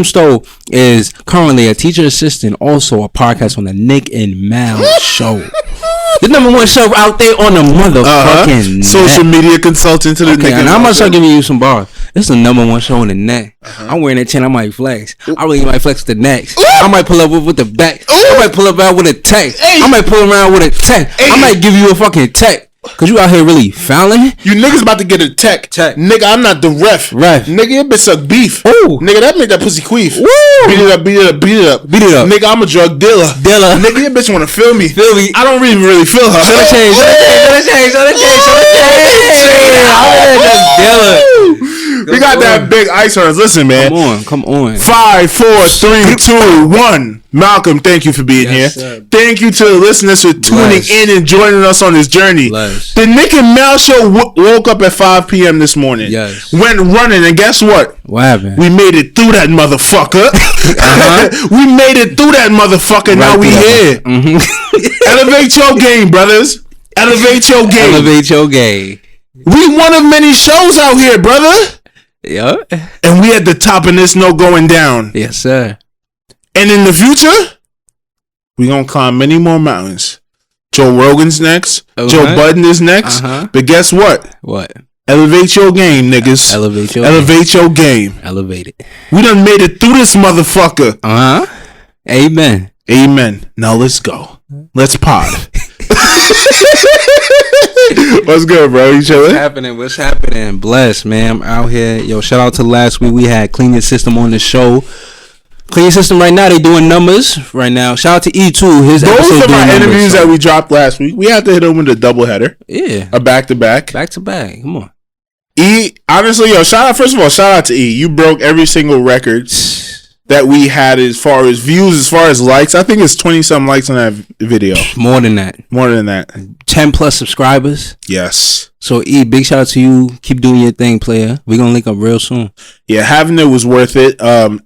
Stowe is currently a teacher assistant, also a podcast on the Nick and Mal show. The number one show out there on the motherfucking social media consultant to the Nick and Mal. I'm gonna start giving you some bars. This is the number one show on the net. I'm wearing that chain. I might flex. I really might flex with the necks. I might pull up with the back. I might pull up out with a tech. I might pull around with a tech. I might give you a fucking tech. Cause you out here really fouling. You niggas about to get a tech. Nigga, I'm not the ref. Nigga, your bitch suck beef. Ooh. Nigga, that make that pussy queef. Woo. Beat it up. Nigga, I'm a drug dealer. Nigga, your bitch wanna feel me. I don't really feel her. Show the change. We got that big ice horns. Listen, man. Come on. 5, 4, 3, 2, 1. Malcolm, thank you for being here. Sir. Thank you to the listeners for tuning in and joining us on this journey. The Nick and Mal show woke up at 5 p.m. this morning. Went running, and guess what? What happened? We made it through that motherfucker. We made it through that motherfucker. Right, now we here. Elevate your game, brothers. Elevate your game. Elevate your game. We one of many shows out here, brother. Yeah. And we at the top, and there's no going down. Yes, sir. And in the future, we gonna climb many more mountains. Joe Rogan's next. Joe Budden is next. But guess what? What? Elevate your game, niggas. Elevate your game. Elevate it. We done made it through this motherfucker. Amen. Now let's go. Let's pod. What's good, bro? You chilling? What's happening? Bless, man. I'm out here. Yo, shout out to last week. We had Clean Your System on the show. Clean Your System right now, they doing numbers right now. Shout out to E too. His those are my interviews that we dropped last week. We had to hit him with a double header. Yeah. A back-to-back. Back-to-back. Come on. E, honestly, yo, shout out to E. You broke every single record that we had as far as views, as far as likes. I think it's 20-something likes on that video. More than that. 10 plus subscribers. Yes. So E, big shout out to you. Keep doing your thing, player. We're gonna link up real soon. Yeah, having it was worth it.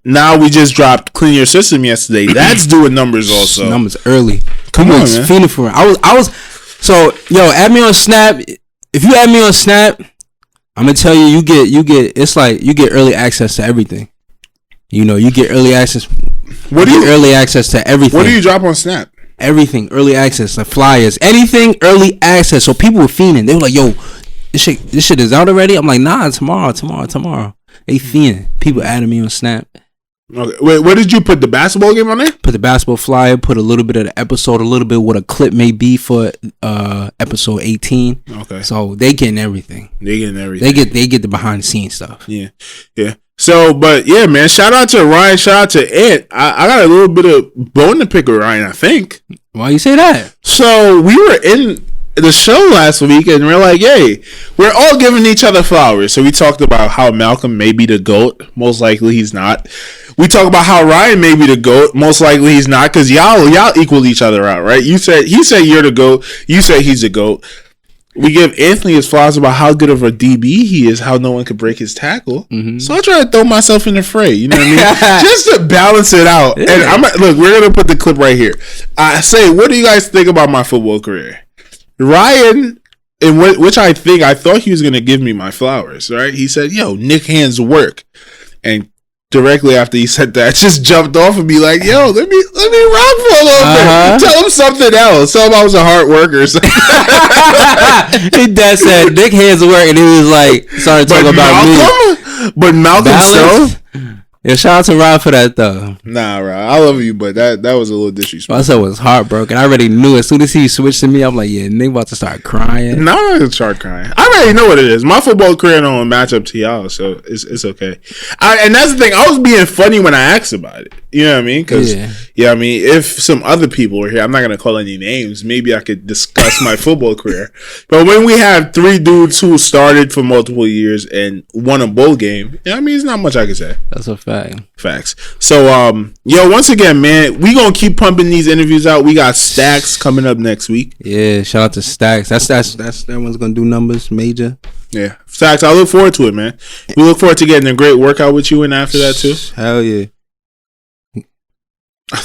Now we just dropped Clean Your System yesterday. That's doing numbers also. Numbers early. Come on, man. Feeling for it. I was so yo, add me on Snap. If you add me on Snap, I'm gonna tell you, you get it's like you get early access to everything. You know, you get early access. Early access to everything? What do you drop on Snap? Everything, early access, like flyers, anything, early access. So people were fiending. They were like, "Yo, this shit is out already." I'm like, "Nah, tomorrow." They fiending. People added me on Snap. Okay, wait, what did you put the basketball game on there? Put the basketball flyer. Put a little bit of the episode, a little bit what a clip may be for episode 18. Okay. So they getting everything. They get the behind the scenes stuff. Yeah. So, but yeah, man, shout out to Ryan, shout out to Ed. I got a little bit of bone to pick with Ryan, I think. Why you say that? So we were in the show last week and we're like, hey, we're all giving each other flowers. So we talked about how Malcolm may be the GOAT. Most likely he's not. We talk about how Ryan may be the GOAT. Most likely he's not, because y'all equal each other out, right? He said you're the GOAT. You said he's the GOAT. We give Anthony his flowers about how good of a DB he is, how no one could break his tackle. Mm-hmm. So I try to throw myself in the fray, you know what I mean? Just to balance it out. Yeah. And look, we're going to put the clip right here. I say, what do you guys think about my football career? Ryan, which I thought he was going to give me my flowers, right? He said, yo, Nick Hand's work. And directly after he said that, I just jumped off and be like, yo, let me rock for a little bit. Tell him something else. Tell him I was a hard worker. That said, Nick Hand's work, and he was like, started talking about me. But Malcolm so? Yeah, shout out to Rob for that though. Nah, Rob, I love you, but that was a little disrespectful. I was heartbroken. I already knew as soon as he switched to me, I'm like, yeah, Nick about to start crying. No, I'm not gonna start crying. I already know what it is. My football career don't match up to y'all, so it's okay. And that's the thing. I was being funny when I asked about it. You know what I mean? Because I mean, if some other people were here, I'm not gonna call any names. Maybe I could discuss my football career. But when we have three dudes who started for multiple years and won a bowl game, I mean, it's not much I can say. That's a fact. Facts. So, once again, man, we gonna keep pumping these interviews out. We got Stacks coming up next week. Yeah, shout out to Stacks. That's that one's gonna do numbers major. Yeah, Stacks. I look forward to it, man. We look forward to getting a great workout with you, and after that too. Hell yeah. I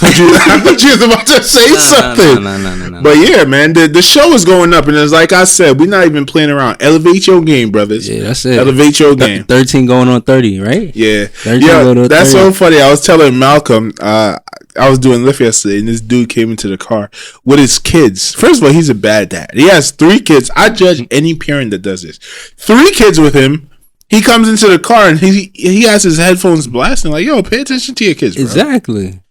thought you was about to say something. No. But yeah, man, the show is going up, and it's like I said, we're not even playing around. Elevate your game, brothers. Yeah, that's it. Elevate your game. 13 going on 30, right? Yeah. That's 30. So funny. I was telling Malcolm, I was doing Lyft yesterday, and this dude came into the car with his kids. First of all, he's a bad dad. He has 3 kids. I judge any parent that does this. 3 kids with him. He comes into the car, and he has his headphones blasting, like, yo, pay attention to your kids, bro. Exactly.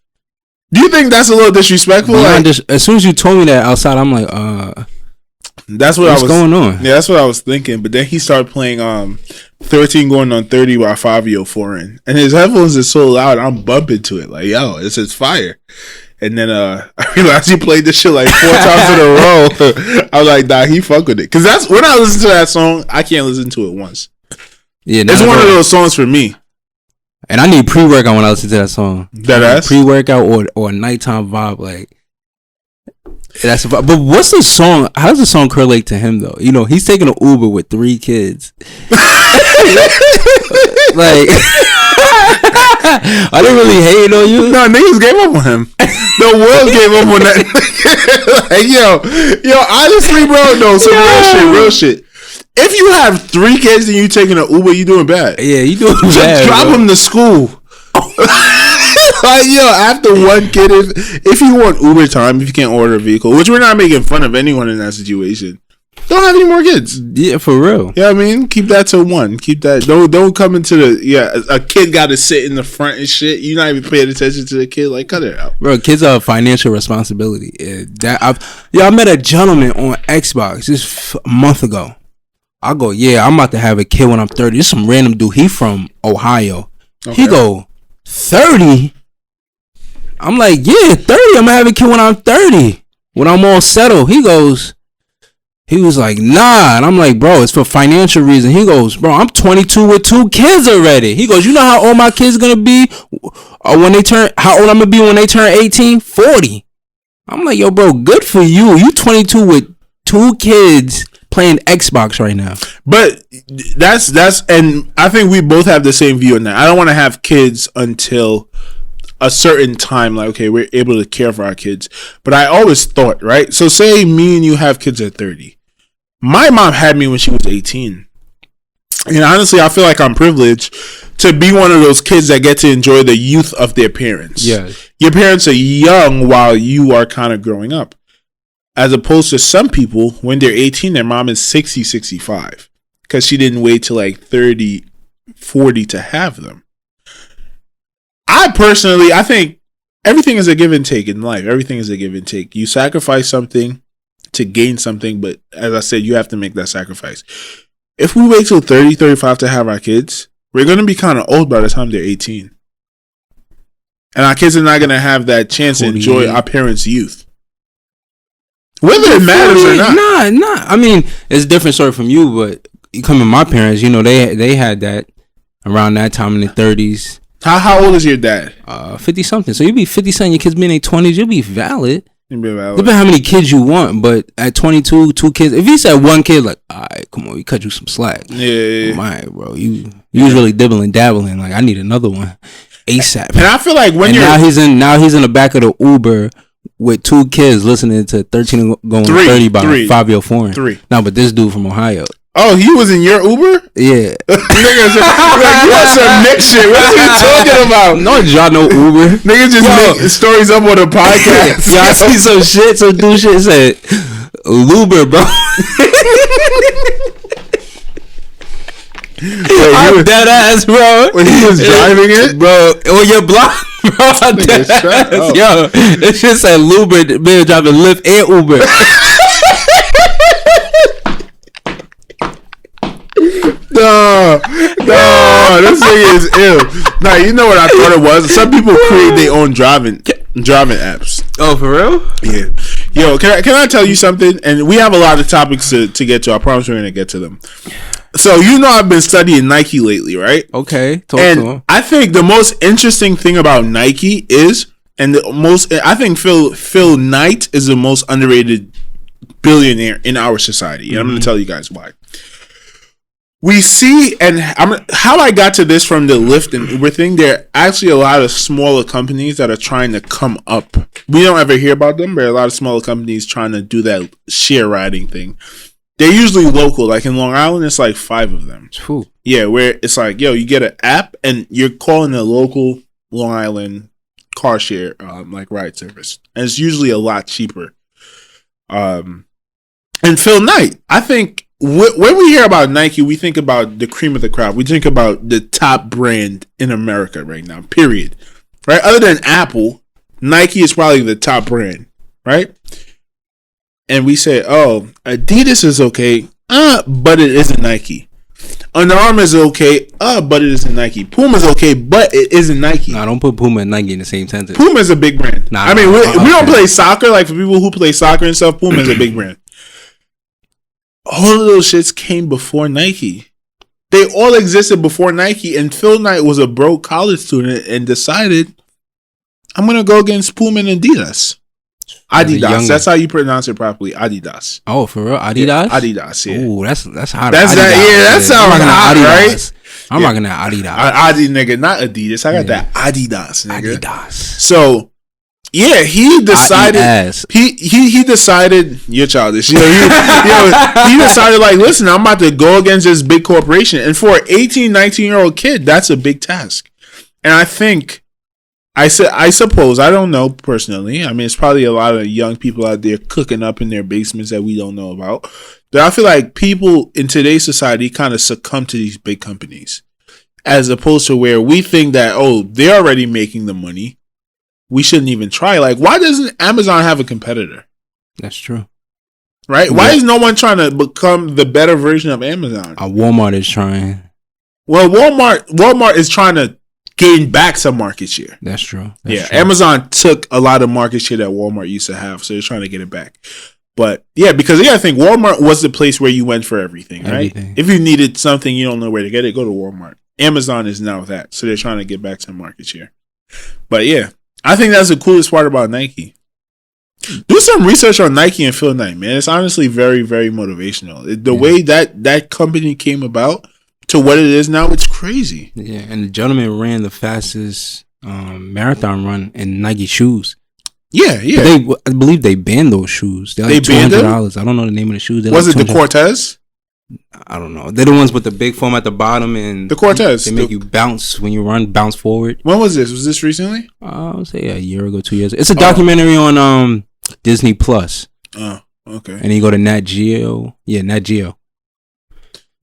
Do you think that's a little disrespectful? As soon as you told me that outside, I'm like, that's what's going on? Yeah, that's what I was thinking. But then he started playing 13 going on 30 by Fabio Foreign, and his headphones is so loud, I'm bumping to it like, yo, this is fire. And then I realized he played this shit like 4 times in a row. I was like, nah, he fuck with it, because that's when I listen to that song, I can't listen to it once. Yeah, it's one of those songs for me. And I need pre-workout when I listen to that song. That's pre-workout or a nighttime vibe, like that's. But what's the song? How does the song correlate to him though? You know, he's taking an Uber with 3 kids. Like, I didn't really hate on you. No, niggas gave up on him. The world gave up on that. Like, yo, honestly, bro, no, some real shit. If you have 3 kids and you taking an Uber, you doing bad. Yeah, you doing bad. Just drop them to school. Like, yo, after 1 kid, if you want Uber time, if you can't order a vehicle, which we're not making fun of anyone in that situation, don't have any more kids. Yeah, for real. Yeah, I mean, keep that to 1. Keep that. Don't come into a kid got to sit in the front and shit. You're not even paying attention to the kid. Like, cut it out, bro. Kids are a financial responsibility. I met a gentleman on Xbox just a month ago. I go, yeah, I'm about to have a kid when I'm 30. This some random dude. He from Ohio. Okay. He go, 30? I'm like, yeah, 30. I'm gonna have a kid when I'm 30. When I'm all settled. He was like, nah. And I'm like, bro, it's for financial reason. He goes, bro, I'm 22 with 2 kids already. He goes, you know how old my kids gonna be when they turn, how old I'm gonna be when they turn 18? 40. I'm like, yo, bro, good for you. You 22 with 2 kids playing Xbox right now. But that's and I think we both have the same view on that. I don't want to have kids until a certain time, like, okay, we're able to care for our kids. But I always thought, right? So say me and you have kids at 30. My mom had me when she was 18. And honestly, I feel like I'm privileged to be one of those kids that get to enjoy the youth of their parents. Yeah. Your parents are young while you are kind of growing up. As opposed to some people, when they're 18, their mom is 60, 65. Because she didn't wait till like 30, 40 to have them. I think everything is a give and take in life. Everything is a give and take. You sacrifice something to gain something, but as I said, you have to make that sacrifice. If we wait till 30, 35 to have our kids, we're going to be kind of old by the time they're 18. And our kids are not going to have that chance to enjoy our parents' youth. Whether it matters or not. Nah. I mean, it's a different story from you, but you come in my parents, you know, they had that around that time in the 30s. How old is your dad? 50 something. So you'll be 50 something. Your kids be in their 20s. You'll be valid. You'll be valid. Depending how many kids you want, but at 22, 2 kids. If you said 1 kid, like, all right, come on, we cut you some slack. Yeah. All right, bro. You was really dibbling, dabbling. Like, I need another one ASAP. And I feel like now he's in the back of the Uber with 2 kids listening to 13 going 30 by Fabio Foreign. 3. No, but this dude from Ohio. Oh, he was in your Uber? Yeah. Niggas like, you want some mix shit. What are you talking about? No, y'all know Uber. Niggas just make stories up on a podcast. Y'all see some shit, some dude shit said, Luber, bro. I'm dead ass, bro. When he was driving it? Bro, on your block, bro. Yo, it shit said Luber, man, driving Lyft and Uber. No, this thing is ill. Nah, you know what I thought it was? Some people create their own driving apps. Oh, for real? Yeah. Yo, can I tell you something? And we have a lot of topics to get to. I promise we're going to get to them. So, you know I've been studying Nike lately, right? Okay. Talk to him. I think the most interesting thing about Nike is, I think Phil Knight is the most underrated billionaire in our society. And I'm going to tell you guys why. we see, and how I got to this from the Lyft and Uber thing, there are actually a lot of smaller companies that are trying to come up. We don't ever hear about them, but a lot of smaller companies trying to do that share riding thing. They're usually local. Like in Long Island, it's like 5 of them. Ooh. Yeah, where it's like, yo, you get an app and you're calling a local Long Island car share like ride service. And it's usually a lot cheaper. And Phil Knight, I think when we hear about Nike, we think about the cream of the crop. We think about the top brand in America right now, period. Right? Other than Apple, Nike is probably the top brand, right? And we say, oh, Adidas is okay, but it isn't Nike. Under Armour is okay, but it isn't Nike. Puma is okay, but it isn't Nike. Nah, don't put Puma and Nike in the same sentence. Puma is a big brand. Nah, I mean, we don't play soccer. Like for people who play soccer and stuff, Puma is a big brand. All of those shits came before Nike. They all existed before Nike, and Phil Knight was a broke college student and decided, I'm going to go against Puma and Adidas. Adidas. That's how you pronounce it properly. Adidas. Oh, for real? Adidas? Adidas, yeah. Ooh, that's hot. That's Adidas, that sounds hot, right? I'm rocking that Adidas. Adi, nigga, not Adidas. I got that Adidas, nigga. Adidas. So, yeah, he decided. He decided. You're childish. He decided, like, listen, I'm about to go against this big corporation. And for an 18, 19-year-old kid, that's a big task. And I think, I suppose, I don't know personally. I mean, it's probably a lot of young people out there cooking up in their basements that we don't know about. But I feel like people in today's society kind of succumb to these big companies, as opposed to where we think that, oh, they're already making the money, we shouldn't even try. Like, why doesn't Amazon have a competitor? That's true. Right? Why is no one trying to become the better version of Amazon? Walmart is trying. Well, Walmart is trying to gain back some market share. That's true. True. Amazon took a lot of market share that Walmart used to have, so they're trying to get it back. But yeah, because I think Walmart was the place where you went for everything, right? If you needed something, you don't know where to get it, go to Walmart. Amazon is now that, so they're trying to get back some market share. But yeah, I think that's the coolest part about Nike. Do some research on Nike and Phil Knight, man. It's honestly very, very motivational. The way that company came about to what it is now, it's crazy. Yeah, and the gentleman ran the fastest marathon run in Nike shoes. Yeah. I believe they banned those shoes. They're like $200. I don't know the name of the shoes. Was it the Cortez? I don't know. They're the ones with the big foam at the bottom, and the Cortez. They make you bounce when you run, bounce forward. When was this? Was this recently? I would say a year ago, 2 years. It's a documentary on Disney Plus. Oh, okay. And you go to Nat Geo. Yeah, Nat Geo.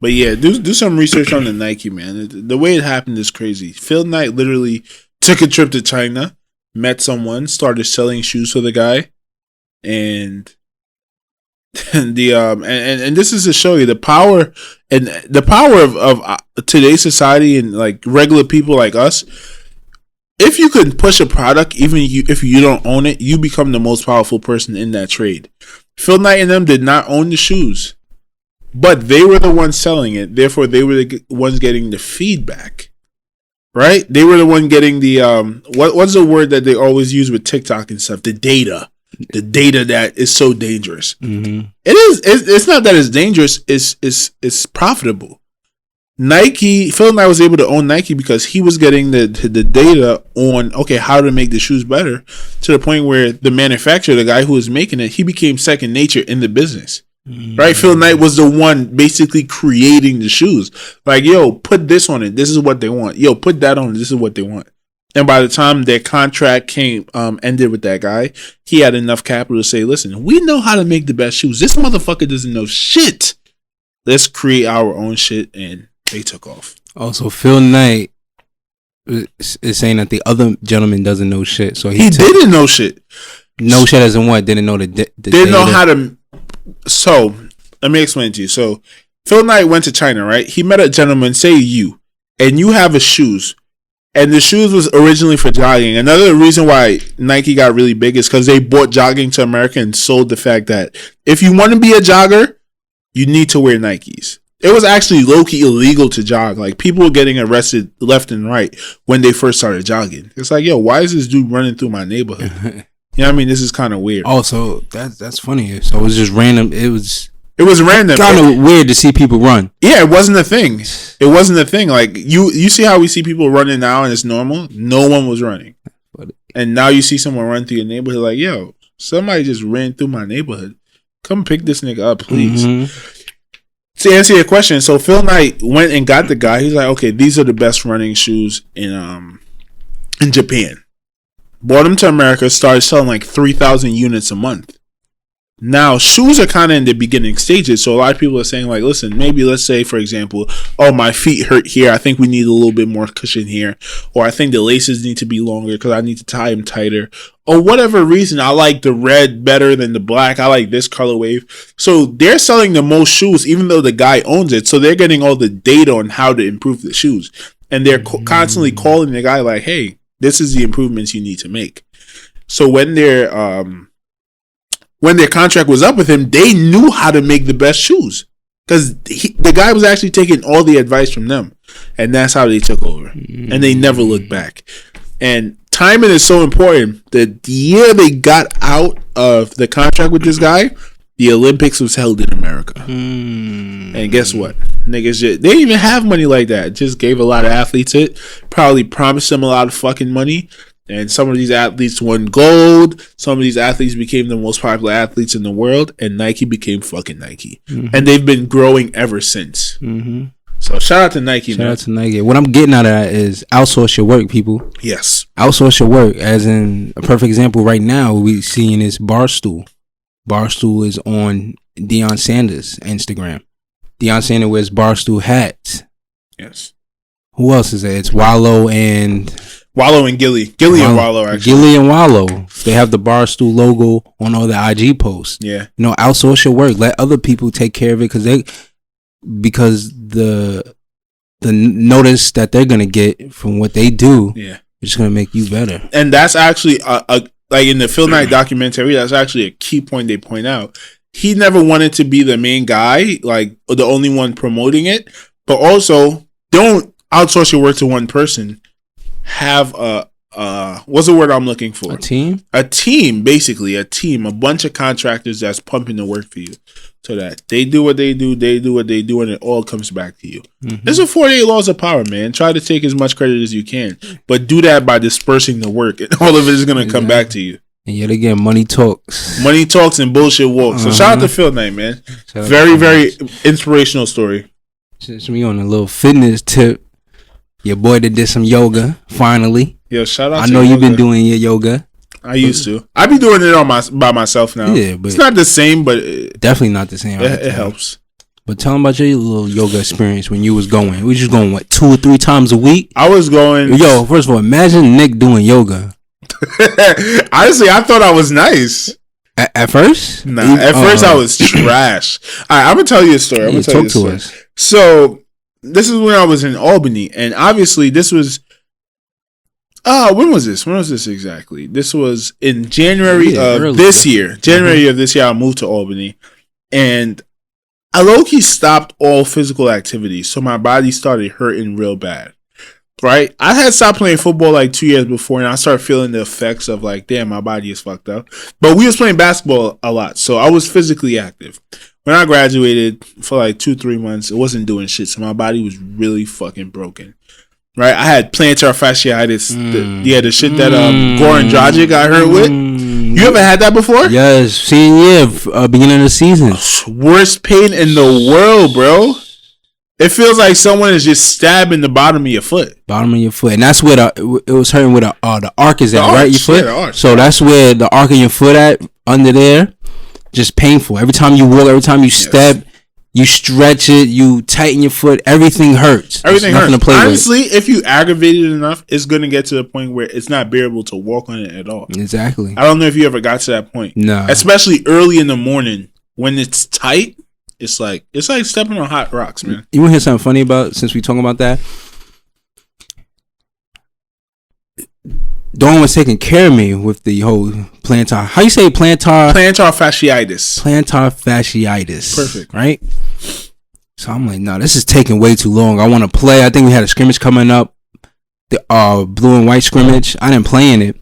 But yeah, do some research on the Nike, man. The way it happened is crazy. Phil Knight literally took a trip to China, met someone, started selling shoes for the guy, and this is to show you the power of today's society and like regular people like us. If you can push a product, even if you don't own it, you become the most powerful person in that trade. Phil Knight and them did not own the shoes, but they were the ones selling it. Therefore, they were the ones getting the feedback. Right? They were the one getting the what's the word that they always use with TikTok and stuff? The data that is so dangerous. Mm-hmm. It is. It's not that it's dangerous. It's profitable. Nike, Phil Knight was able to own Nike because he was getting the data on how to make the shoes better, to the point where the manufacturer, the guy who was making it, he became second nature in the business. Mm-hmm. Right? Phil Knight was the one basically creating the shoes. Like, yo, put this on it. This is what they want. Yo, put that on it. This is what they want. And by the time their contract ended with that guy, he had enough capital to say, listen, we know how to make the best shoes. This motherfucker doesn't know shit. Let's create our own shit. And they took off. Also, Phil Knight is saying that the other gentleman doesn't know shit. So he didn't know shit. No shit as in what? Didn't know the didn't know how to. So let me explain to you. So Phil Knight went to China, right? He met a gentleman, say you, and you have his shoes. And the shoes was originally for jogging. Another reason why Nike got really big is because they brought jogging to America and sold the fact that if you want to be a jogger, you need to wear Nikes. It was actually low-key illegal to jog. Like, people were getting arrested left and right when they first started jogging. It's like, yo, why is this dude running through my neighborhood? You know what I mean? This is kind of weird. Also, that's funny. So it was just random. It was It was random. Kind of weird to see people run. Yeah, it wasn't a thing. It wasn't a thing. Like you see how we see people running now and it's normal. No one was running, and now you see someone run through your neighborhood. Like, yo, somebody just ran through my neighborhood. Come pick this nigga up, please. To answer your question, so Phil Knight went and got the guy. He's like, okay, these are the best running shoes in Japan. Brought them to America. Started selling like 3,000 units a month. Now, shoes are kind of in the beginning stages, so a lot of people are saying, like, listen, maybe let's say, for example, oh, my feet hurt here. I think we need a little bit more cushion here. Or I think the laces need to be longer because I need to tie them tighter. Or whatever reason, I like the red better than the black. I like this colorway. So they're selling the most shoes, even though the guy owns it. So they're getting all the data on how to improve the shoes. And they're constantly calling the guy like, hey, this is the improvements you need to make. So when their contract was up with him, they knew how to make the best shoes because the guy was actually taking all the advice from them, and that's how they took over. And they never looked back. And timing is so important. The year they got out of the contract with this guy, the Olympics was held in America. And guess what? Niggas, they didn't even have money like that. Just gave a lot of athletes it. Probably promised them a lot of fucking money. And some of these athletes won gold. Some of these athletes became the most popular athletes in the world. And Nike became fucking Nike. And they've been growing ever since. So shout out to Nike, man. Shout out to Nike. What I'm getting out of that is outsource your work, people. Yes. Outsource your work. As in, a perfect example right now, we seeing is Barstool. Barstool is on Deion Sanders' Instagram. Deion Sanders wears Barstool hats. Yes. Who else is there? It's Wallow and Gilly. Gilly and Wallow, actually. Gilly and Wallow. They have the Barstool logo on all the IG posts. Yeah. You know, outsource your work. Let other people take care of it because the notice that they're gonna get from what they do, yeah, it's just gonna make you better. And that's actually like in the Phil Knight documentary, that's actually a key point they point out. He never wanted to be the main guy, like the only one promoting it, but also don't outsource your work to one person. Have what's the word I'm looking for? A team, basically a team, a bunch of contractors that's pumping the work for you, so that they do what they do, and it all comes back to you. There's a 48 laws of power, man. Try to take as much credit as you can, but do that by dispersing the work, and all of it is gonna come back to you. And yet again, money talks. Money talks and bullshit walks. So shout out to Phil Knight, man. Very, very inspirational story. Just me on a little fitness tip. Your boy that did some yoga, finally. Yo, shout out I know you've been doing your yoga. I used to. I be doing it by myself now. Yeah, but it's not the same, but definitely not the same. It helps. But tell them about your little yoga experience when you was going. We just going, what, 2 or 3 times a week? I was going. Yo, first of all, imagine Nick doing yoga. Honestly, I thought I was nice. At first? Nah, at first I was trash. All right, I'm going to tell you a story. Talk to us. So, this is when I was in Albany, and obviously this was when was this? When was this exactly? This was in January of this year. January of this year, I moved to Albany, and I low-key stopped all physical activity, so my body started hurting real bad. Right? I had stopped playing football like 2 years before, and I started feeling the effects of like, damn, my body is fucked up. But we was playing basketball a lot, so I was physically active. When I graduated for like 2-3 months, it wasn't doing shit, so my body was really fucking broken. Right? I had plantar fasciitis. The shit that Goran Dragic got hurt with. You ever had that before? Yes, senior year, beginning of the season. Worst pain in the world, bro. It feels like someone is just stabbing the bottom of your foot. And that's where it was hurting where the arc is at, right? Your foot. Yeah, so that's where the arc of your foot at under there. Just painful. Every time you walk, every time you step, you stretch it, you tighten your foot, everything hurts. Everything hurts. To play honestly, if you aggravate it enough, it's going to get to the point where it's not bearable to walk on it at all. Exactly. I don't know if you ever got to that point. No. Especially early in the morning when it's tight, it's like stepping on hot rocks, man. You want to hear something funny about, since we talking about that? Dawn was taking care of me with the whole plantar. How you say plantar? Plantar fasciitis. Plantar fasciitis. Perfect. Right? So I'm like, no, this is taking way too long. I want to play. I think we had a scrimmage coming up. The blue and white scrimmage. I didn't play in it.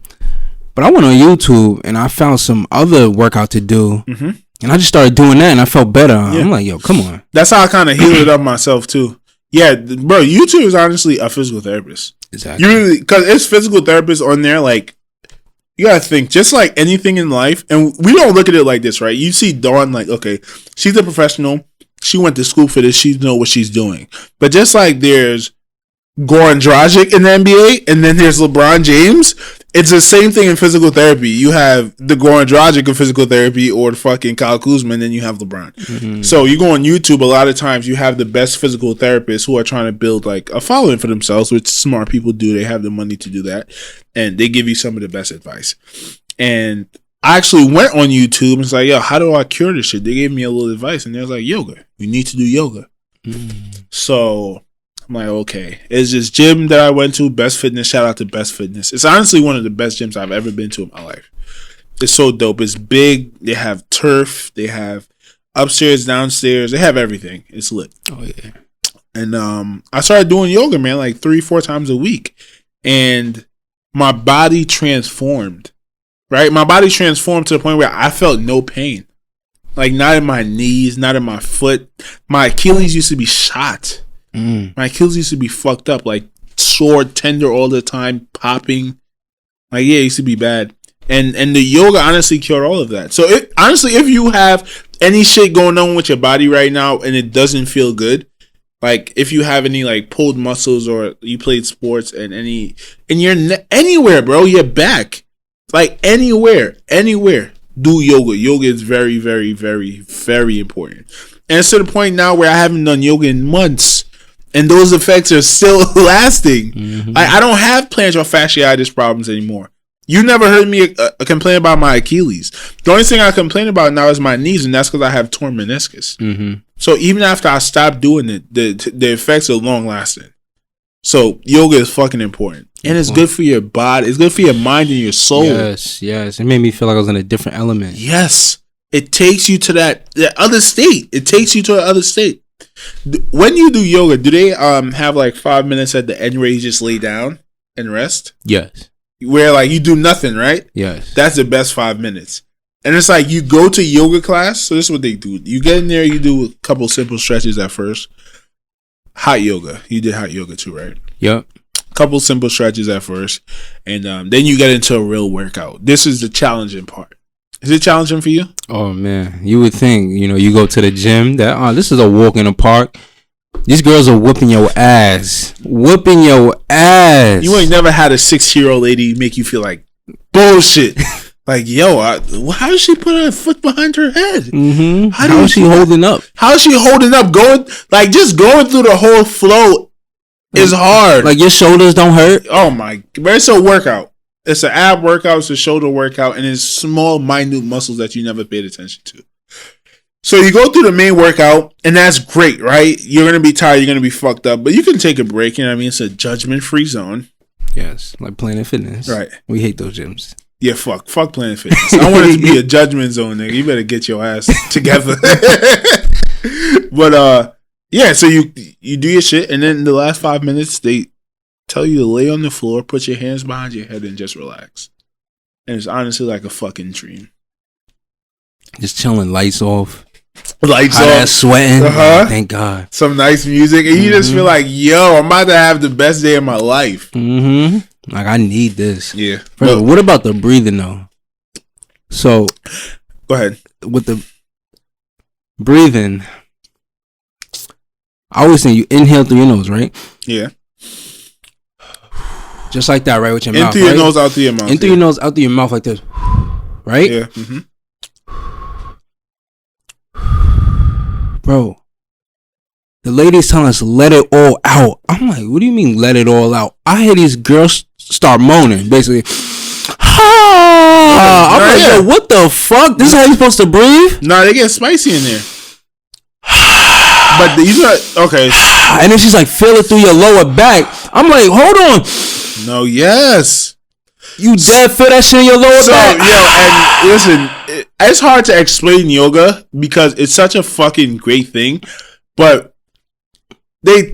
But I went on YouTube and I found some other workout to do. And I just started doing that, and I felt better. Yeah. I'm like, yo, come on. That's how I kind of healed it up myself too. Yeah, bro, YouTube is honestly a physical therapist. Exactly. You really, because it's physical therapists on there. Like, you gotta think, just like anything in life, and we don't look at it like this, right? You see Dawn, like, okay, she's a professional. She went to school for this. She knows what she's doing. But just like there's Goran Dragic in the NBA, and then there's LeBron James. It's the same thing in physical therapy. You have the Goran Dragic in physical therapy, or the fucking Kyle Kuzma, and then you have LeBron. Mm-hmm. So you go on YouTube, a lot of times you have the best physical therapists who are trying to build like a following for themselves, which smart people do. They have the money to do that, and they give you some of the best advice. And I actually went on YouTube and was like, yo, how do I cure this shit? They gave me a little advice, and they was like, yoga. You need to do yoga. Mm. So I'm like, okay. It's this gym that I went to, Best Fitness. Shout out to Best Fitness. It's honestly one of the best gyms I've ever been to in my life. It's so dope. It's big. They have turf. They have upstairs, downstairs. They have everything. It's lit. Oh, yeah. And I started doing yoga, man, like 3-4 times a week. And my body transformed, right? My body transformed to the point where I felt no pain. Like, not in my knees, not in my foot. My Achilles used to be shot. My Achilles used to be fucked up, like sore, tender all the time, popping. Like, yeah, it used to be bad. And the yoga honestly cured all of that. So honestly, if you have any shit going on with your body right now and it doesn't feel good, like if you have any like pulled muscles or you played sports and anywhere, bro, your back, like anywhere, do yoga. Yoga is very, very, very, very important. And it's to the point now where I haven't done yoga in months. And those effects are still lasting. Mm-hmm. I don't have plantar fasciitis problems anymore. You never heard me complain about my Achilles. The only thing I complain about now is my knees, and that's because I have torn meniscus. Mm-hmm. So even after I stopped doing it, the effects are long lasting. So yoga is fucking important. And it's good for your body. It's good for your mind and your soul. Yes. It made me feel like I was in a different element. Yes. It takes you to that other state. It takes you to the other state. When you do yoga, do they have like 5 minutes at the end where you just lay down and rest? Yes. Where like you do nothing, right? Yes. That's the best 5 minutes. And it's like you go to yoga class. So this is what they do. You get in there, you do a couple simple stretches at first. Hot yoga. You did hot yoga too, right? Yep. Couple simple stretches at first. And then you get into a real workout. This is the challenging part. Is it challenging for you? Oh, man. You would think, you go to the gym, that, this is a walk in the park. These girls are whooping your ass. Whooping your ass. You ain't never had a 6-year-old lady make you feel like bullshit. Like, yo, how does she put her foot behind her head? Mm-hmm. How is she holding up? How is she holding up? Just going through the whole flow is hard. Like, your shoulders don't hurt? Oh, my. It's a workout. It's an ab workout, it's a shoulder workout, and it's small, minute muscles that you never paid attention to. So you go through the main workout, and that's great, right? You're going to be tired, you're going to be fucked up, but you can take a break, you know what I mean? It's a judgment-free zone. Yes, like Planet Fitness. Right. We hate those gyms. Yeah, fuck Planet Fitness. I want it to be a judgment zone, nigga. You better get your ass together. But, yeah, so you do your shit, and then in the last 5 minutes, they tell you to lay on the floor, put your hands behind your head, and just relax. And it's honestly like a fucking dream. Just chilling, lights off. Lights hot off. Ass sweating. Uh-huh. Thank God. Some nice music. And you just feel like, yo, I'm about to have the best day of my life. Mm-hmm. Like, I need this. Yeah. But what about the breathing, though? So. Go ahead. With the breathing, I always think you inhale through your nose, right? Yeah. Just like that, right? With your in mouth. In through your nose, out through your mouth. In through your nose, out through your mouth like this. Right? Yeah. Mm-hmm. Bro, the lady's telling us, let it all out. I'm like, what do you mean, let it all out? I hear these girls start moaning, basically. I'm like, yo, what the fuck? This is how you supposed to breathe? Nah, they get spicy in there. But okay. And then she's like, feel it through your lower back. I'm like, hold on. No, yes. You dead feel that shit in your lower back? Yo, and listen, it's hard to explain yoga because it's such a fucking great thing. But they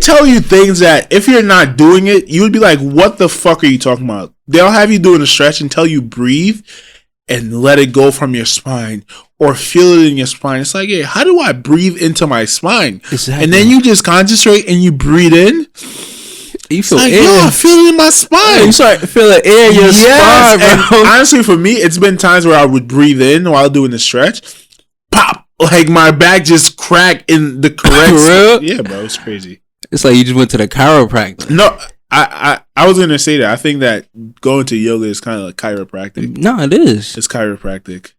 tell you things that if you're not doing it, you would be like, what the fuck are you talking about? They'll have you doing a stretch and tell you breathe. and let it go from your spine or feel it in your spine. It's like, hey, how do I breathe into my spine? Exactly. And then you just concentrate and you breathe in. You feel like, air. I feel it in my spine. You start feeling air in your spine, bro. And honestly, for me, it's been times where I would breathe in while doing the stretch. Pop! Like my back just cracked in the correct spot. Yeah, bro, it's crazy. It's like you just went to the chiropractor. No, I was gonna say that. I think that going to yoga is kind of like chiropractic. No, it is. It's chiropractic.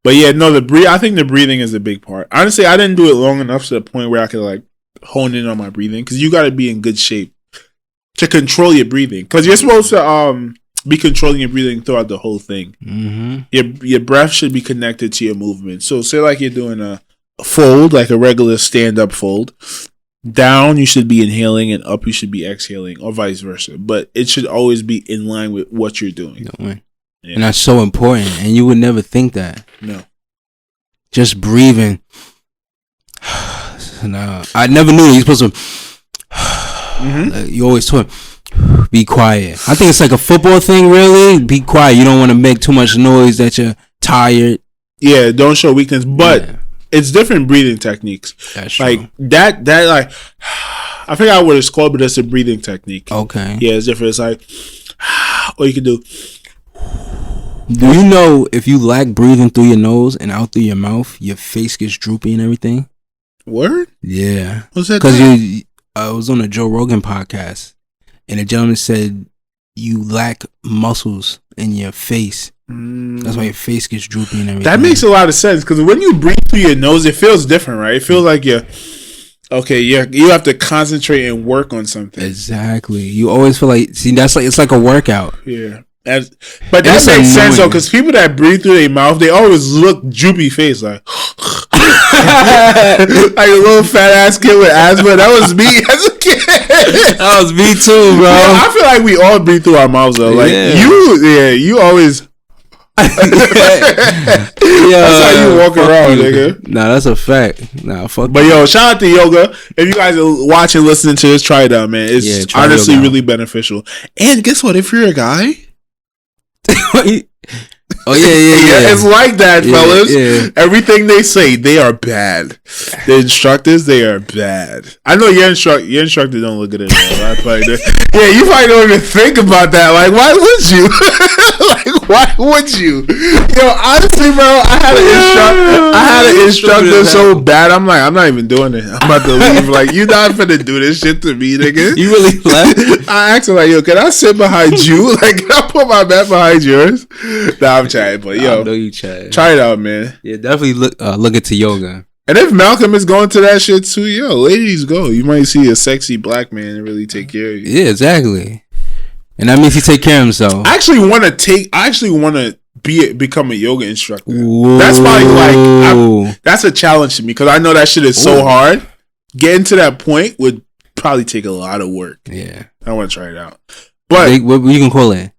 But yeah, no, I think the breathing is a big part. Honestly, I didn't do it long enough to the point where I could like hone in on my breathing, because you got to be in good shape to control your breathing, because you're supposed to be controlling your breathing throughout the whole thing. Mm-hmm. Your breath should be connected to your movement. So say like you're doing a fold, like a regular stand-up fold. Down you should be inhaling, and up you should be exhaling, or vice versa. But it should always be in line with what you're doing. Yeah. And that's so important, and you would never think that. No. Just breathing. No, I never knew you're supposed to. You always told be quiet. I think it's like a football thing, really. Be quiet. You don't want to make too much noise that you're tired. Yeah, don't show weakness. But it's different breathing techniques. That's like true. that like I forgot what it's called, but that's a breathing technique. Okay. Yeah, it's different. It's like what you can do. Do you know if you lack breathing through your nose and out through your mouth, your face gets droopy and everything? Word? Yeah. What's that? Because I was on a Joe Rogan podcast, and a gentleman said you lack muscles in your face. That's why your face gets droopy and everything. That makes a lot of sense, because when you breathe through your nose, it feels different, right? It feels like you have to concentrate and work on something. Exactly. You always feel like, it's like a work-out. Yeah. But that makes sense though, because people that breathe through their mouth, they always look droopy face, like like a little fat ass kid with asthma. That was me as a kid. That was me too, bro. Yeah, I feel like we all breathe through our mouths though. Like you always. That's how you walk around, nigga. Nah, that's a fact. Nah, fuck. But yo, shout out to yoga. If you guys are watching, listening to this, try it out, man. It's honestly really beneficial. And guess what? If you're a guy. Oh yeah. It's like that, fellas. Yeah. Everything they say, they are bad. The instructors, they are bad. I know your instructor don't look good at all. Right? Yeah, you probably don't even think about that. Like, why would you? Like, why would you? Yo, honestly, bro, I had an instructor so bad. I'm like, I'm not even doing it. I'm about to leave. Like, you not finna do this shit to me, nigga. You really left? I asked him like, yo, can I sit behind you? Like, can I put my back behind yours? Nah, I'm chatting, but yo, I know you chatting. Try it out, man. Yeah, definitely look into yoga. And if Malcolm is going to that shit too, yo, ladies go. You might see a sexy black man really take care of you. Yeah, exactly. And that means he take care of himself. I actually want to become a yoga instructor. Whoa. That's probably like that's a challenge to me, because I know that shit is so hard. Getting to that point would probably take a lot of work. Yeah, I want to try it out. But what you can call it?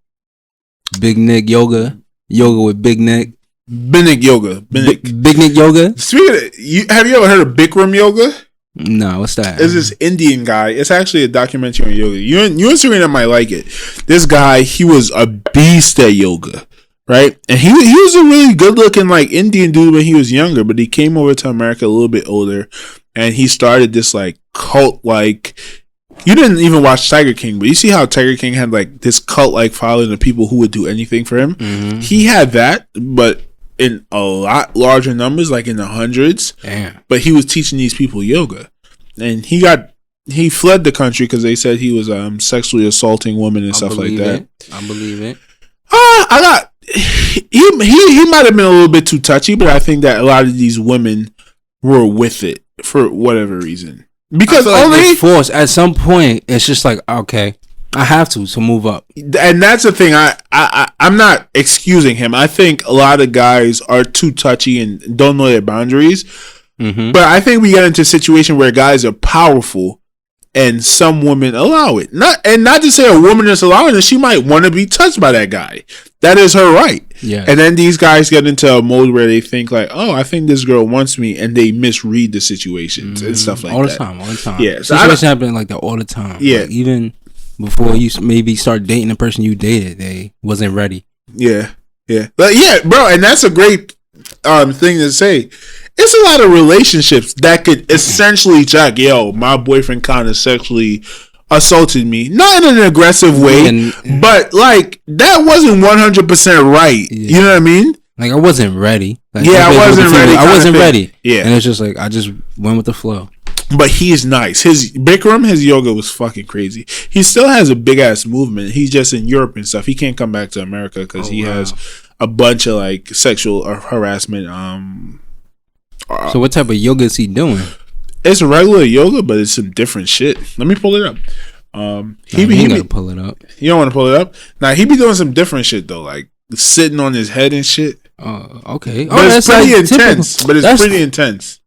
Big Nick yoga with Big Nick. Big Nick yoga. Big Nick yoga. Speaking of, have you ever heard of Bikram yoga? No, what's that? It's this Indian guy. It's actually a documentary on yoga. You and Serena might like it. This guy, he was a beast at yoga, right? And he was a really good looking like Indian dude when he was younger, but he came over to America a little bit older, and he started this like cult like. You didn't even watch Tiger King, but you see how Tiger King had like this cult like following of people who would do anything for him. Mm-hmm. He had that, but in a lot larger numbers, like in the hundreds. Damn. But he was teaching these people yoga, and he fled the country because they said he was sexually assaulting women and stuff like that. I believe it. He might have been a little bit too touchy, but I think that a lot of these women were with it for whatever reason. Because only force at some point, it's just like, okay, I have to move up. And that's the thing. I'm not excusing him. I think a lot of guys are too touchy and don't know their boundaries. Mm-hmm. But I think we get into a situation where guys are powerful and some women allow it. Not to say a woman is allowing it. She might want to be touched by that guy. That is her right. Yeah. And then these guys get into a mode where they think like, oh, I think this girl wants me, and they misread the situations and stuff like that. All the time. Yeah. So situations happen like that all the time. Yeah. Like, even before you maybe start dating the person you dated, they wasn't ready. Yeah. Yeah, but yeah, bro, and that's a great thing to say. It's a lot of relationships that could essentially check, yo, my boyfriend kind of sexually assaulted me, not in an aggressive way, but like that wasn't 100% right. Yeah. You know what I mean? Like I wasn't ready. Like, I wasn't ready. I wasn't ready. Yeah, and it's just like I just went with the flow. But he's nice. His Bikram, his yoga was fucking crazy. He still has a big ass movement. He's just in Europe and stuff. He can't come back to America because he has a bunch of like sexual harassment. So what type of yoga is he doing? It's regular yoga, but it's some different shit. Let me pull it up. He gotta pull it up. You don't want to pull it up? Nah, he be doing some different shit though, like sitting on his head and shit. Okay. But it's pretty intense. But it's pretty intense.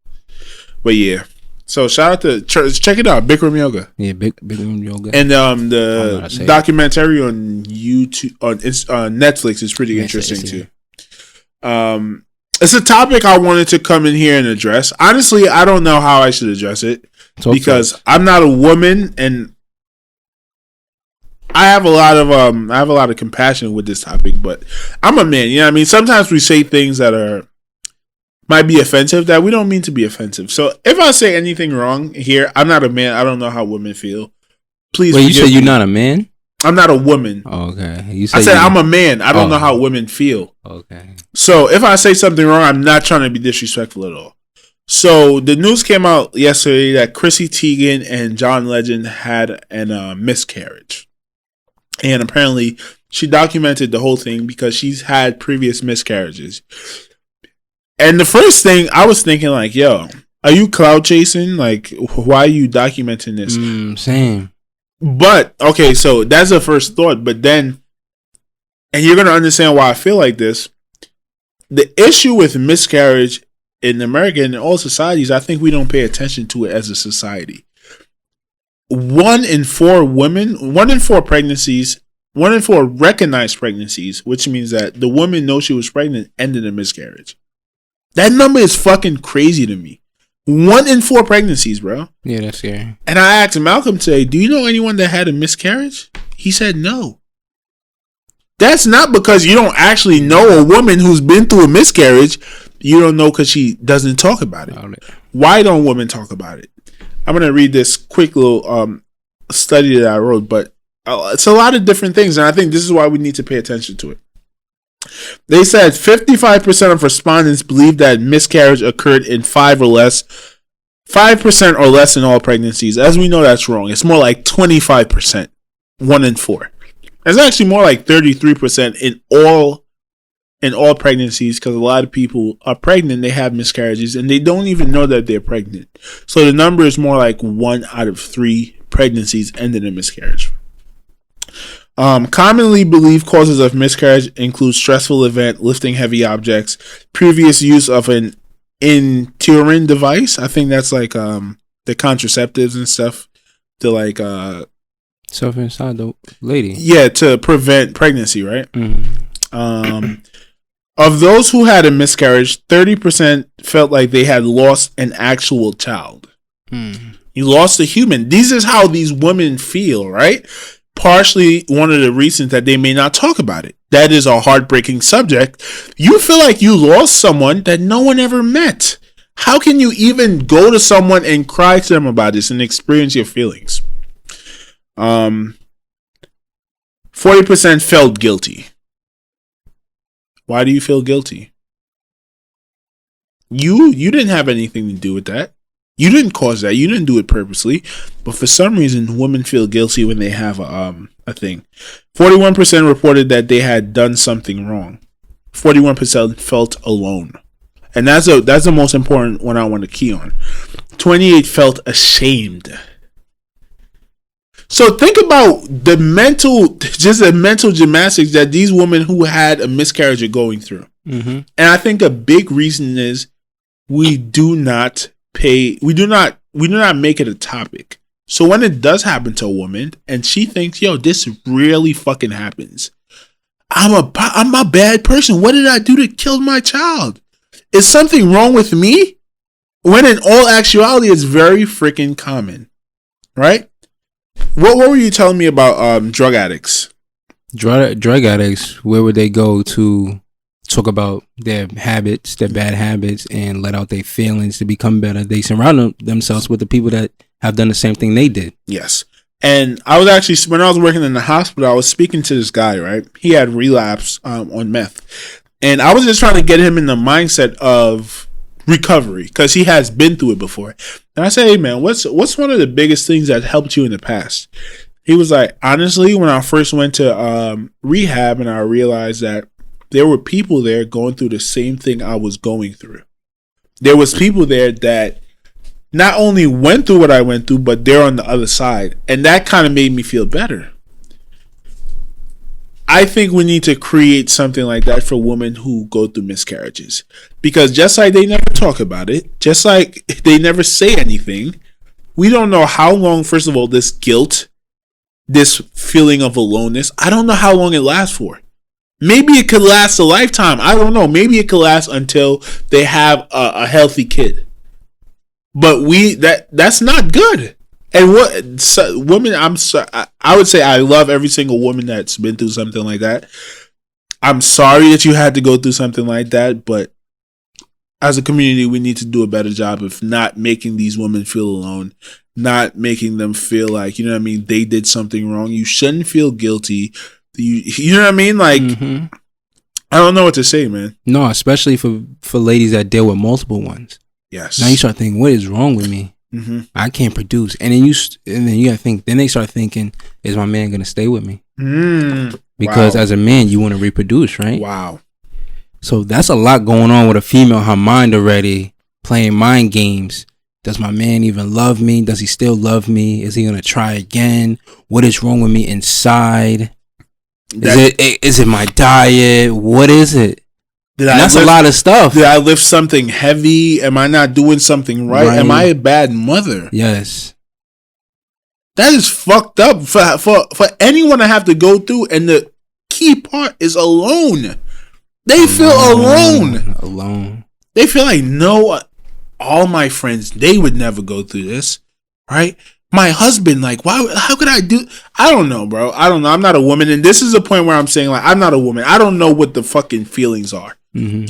But yeah. So shout out to check it out, Bikram Yoga. Yeah, Bikram Yoga. And the documentary on YouTube on Netflix is pretty interesting too. It's a topic I wanted to come in here and address. Honestly, I don't know how I should address it because I'm not a woman and I have a lot of compassion with this topic, but I'm a man. You know what I mean? Sometimes we say things that might be offensive that we don't mean to be offensive. So if I say anything wrong here, I'm not a man. I don't know how women feel. Please. Wait, you said you're not a man? I'm not a woman. Oh, okay. I said I'm a man. I don't know how women feel. Okay. So if I say something wrong, I'm not trying to be disrespectful at all. So the news came out yesterday that Chrissy Teigan and John Legend had a miscarriage. And apparently she documented the whole thing because she's had previous miscarriages. And the first thing I was thinking, like, yo, are you cloud chasing? Like, why are you documenting this? Same. But, okay, so that's the first thought. But then, and you're going to understand why I feel like this. The issue with miscarriage in America and in all societies, I think we don't pay attention to it as a society. 1 in 4 recognized pregnancies, which means that the woman knows she was pregnant, ended in miscarriage. That number is fucking crazy to me. 1 in 4 pregnancies, bro. Yeah, that's scary. And I asked Malcolm today, do you know anyone that had a miscarriage? He said no. That's not because you don't actually know a woman who's been through a miscarriage. You don't know because she doesn't talk about it. Why don't women talk about it? I'm going to read this quick little study that I wrote, but it's a lot of different things, and I think this is why we need to pay attention to it. They said 55% of respondents believe that miscarriage occurred in 5% or less in all pregnancies. As we know, that's wrong. It's more like 25%, 1 in 4. It's actually more like 33% in all pregnancies, because a lot of people are pregnant, they have miscarriages, and they don't even know that they're pregnant. So the number is more like 1 out of 3 pregnancies ended in miscarriage. Commonly believed causes of miscarriage include stressful event, lifting heavy objects, previous use of an interim device. I think that's like the contraceptives and stuff to like stuff inside the lady. Yeah, to prevent pregnancy, right? Mm-hmm. Of those who had a miscarriage, 30% felt like they had lost an actual child. You lost a human. This is how these women feel, right? Partially one of the reasons that they may not talk about it. That is a heartbreaking subject. You feel like you lost someone that no one ever met. How can you even go to someone and cry to them about this and experience your feelings? 40% felt guilty. Why do you feel guilty? You didn't have anything to do with that. You didn't cause that. You didn't do it purposely. But for some reason, women feel guilty when they have a thing. 41% reported that they had done something wrong. 41% felt alone. And that's the most important one I want to key on. 28% felt ashamed. So think about the mental gymnastics that these women who had a miscarriage are going through. Mm-hmm. And I think a big reason is we do not make it a topic. So when it does happen to a woman and she thinks, yo, this really fucking happens, I'm a bad person. What did I do to kill my child? Is something wrong with me? When in all actuality, it's very freaking common, right? What were you telling me about drug addicts? Drug addicts, where would they go to talk about their habits, their bad habits, and let out their feelings to become better. They surround themselves with the people that have done the same thing they did. Yes. And I was actually, when I was working in the hospital, I was speaking to this guy, right? He had relapse on meth. And I was just trying to get him in the mindset of recovery because he has been through it before. And I said, hey, man, what's one of the biggest things that helped you in the past? He was like, honestly, when I first went to rehab and I realized that there were people there going through the same thing I was going through. There was people there that not only went through what I went through, but they're on the other side. And that kind of made me feel better. I think we need to create something like that for women who go through miscarriages. Because just like they never talk about it, just like they never say anything, we don't know how long, first of all, this guilt, this feeling of aloneness, I don't know how long it lasts for. Maybe it could last a lifetime. I don't know. Maybe it could last until they have a healthy kid. But that's not good. And women, I would say I love every single woman that's been through something like that. I'm sorry that you had to go through something like that, but as a community, we need to do a better job of not making these women feel alone, not making them feel like, you know what I mean, they did something wrong. You shouldn't feel guilty. You know what I mean? Like, I don't know what to say, man. No, especially for ladies that deal with multiple ones. Yes. Now you start thinking, what is wrong with me? I can't produce. And then you gotta think. Then they start thinking, is my man gonna stay with me? Because as a man, you want to reproduce, right? Wow. So that's a lot going on with a female. Her mind already playing mind games. Does my man even love me? Does he still love me? Is he gonna try again? What is wrong with me inside? Is it my diet? What is it? That's a lot of stuff. Did I lift something heavy? Am I not doing something right? Am I a bad mother? Yes. That is fucked up for anyone to have to go through. And the key part is alone. They feel alone. Alone. They feel like, no, all my friends, they would never go through this, right? My husband, like, why? How could I do? I don't know, bro. I don't know. I'm not a woman. And this is a point where I'm saying, like, I'm not a woman. I don't know what the fucking feelings are.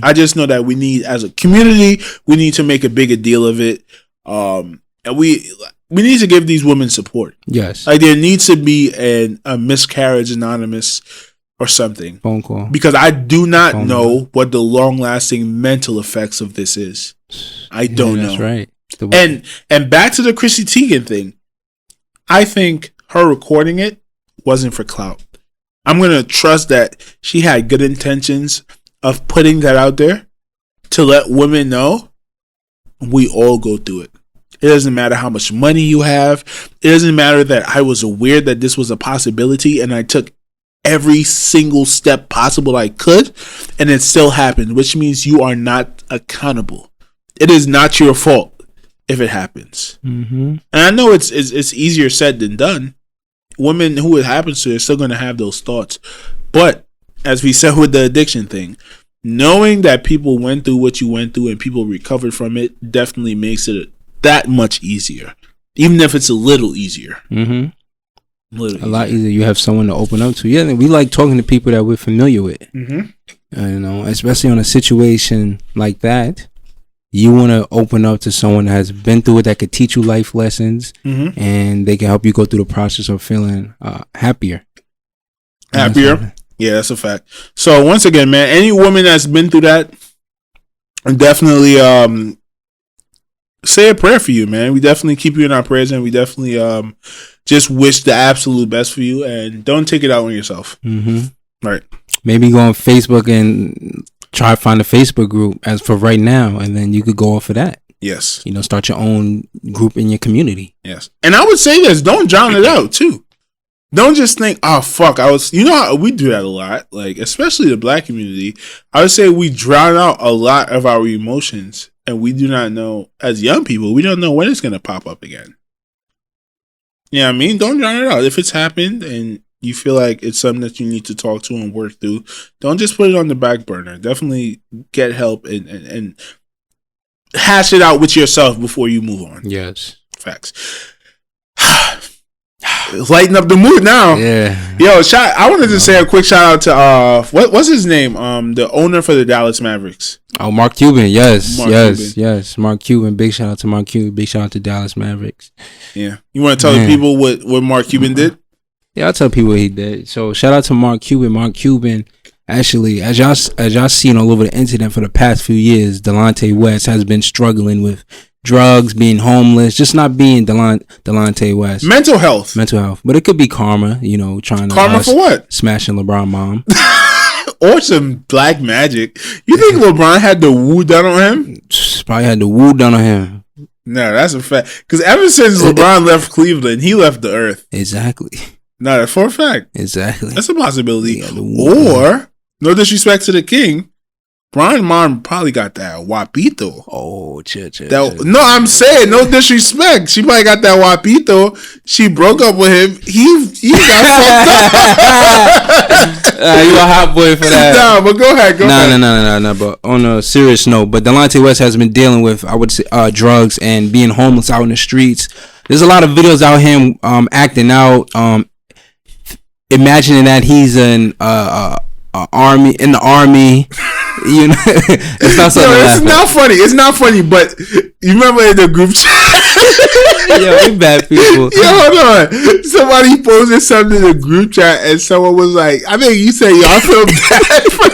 I just know that we need, as a community, we need to make a bigger deal of it. And we need to give these women support. Yes. Like, there needs to be a Miscarriage Anonymous or something. Phone call. Because I do not know what the long-lasting mental effects of this is. I don't know. That's right. And back to the Chrissy Teigan thing. I think her recording it wasn't for clout. I'm going to trust that she had good intentions of putting that out there to let women know we all go through it. It doesn't matter how much money you have. It doesn't matter that I was aware that this was a possibility and I took every single step possible I could and it still happened, which means you are not accountable. It is not your fault if it happens. And I know it's easier said than done. Women who it happens to are still going to have those thoughts. But as we said with the addiction thing, knowing that people went through what you went through and people recovered from it definitely makes it that much easier. Even if it's a little easier. A lot easier. You have someone to open up to. Yeah, we like talking to people that we're familiar with. You know, especially on a situation like that. You want to open up to someone that has been through it, that could teach you life lessons, and they can help you go through the process of feeling happier. Yeah, that's a fact. So once again, man, any woman that's been through that, definitely say a prayer for you, man. We definitely keep you in our prayers, and we definitely just wish the absolute best for you, and don't take it out on yourself. Right. Maybe go on Facebook and try to find a Facebook group as for right now, and then you could go off of that. Yes. You know, start your own group in your community. Yes. And I would say this, don't drown it out too. Don't just think, oh fuck, you know how we do that a lot, like especially the black community. I would say we drown out a lot of our emotions, and we do not know, as young people, we don't know when it's gonna pop up again. You know what I mean? Don't drown it out. If it's happened and you feel like it's something that you need to talk to and work through, don't just put it on the back burner. Definitely get help and hash it out with yourself before you move on. Yes. Facts. lighten up the mood now. Yeah. Yo, I wanted to say a quick shout out to what's his name? The owner for the Dallas Mavericks. Oh, Mark Cuban. Yes. Mark Cuban. Big shout out to Mark Cuban. Big shout out to Dallas Mavericks. Yeah. You want to tell the people what Mark Cuban did? Yeah, I'll tell people what he did. So shout out to Mark Cuban. Mark Cuban, actually, as y'all seen all over the internet for the past few years, Delonte West has been struggling with drugs, being homeless, just not being Delonte West. Mental health. But it could be karma, trying to karma for what? Smashing LeBron mom. Or some black magic. You think LeBron had the woo done on him? Probably had the woo done on him. No, that's a fact. Because ever since LeBron left Cleveland, he left the earth. Exactly. No, that's for a fact. Exactly. That's a possibility. Or, no disrespect to the king, Brian Mom probably got that guapito. Oh, chill. No, I'm saying no disrespect. She probably got that guapito. She broke up with him. He got fucked up. You a hot boy for that? No, but go ahead. No. But on a serious note, but Delonte West has been dealing with, I would say, drugs and being homeless out in the streets. There's a lot of videos out him acting out, imagining that he's in the army. It's not something. It's not funny. It's not funny. But you remember in the group chat? Yo, we bad people. Yo, hold on. Somebody posted something in the group chat, and someone was like, "I think you said y'all feel bad for it."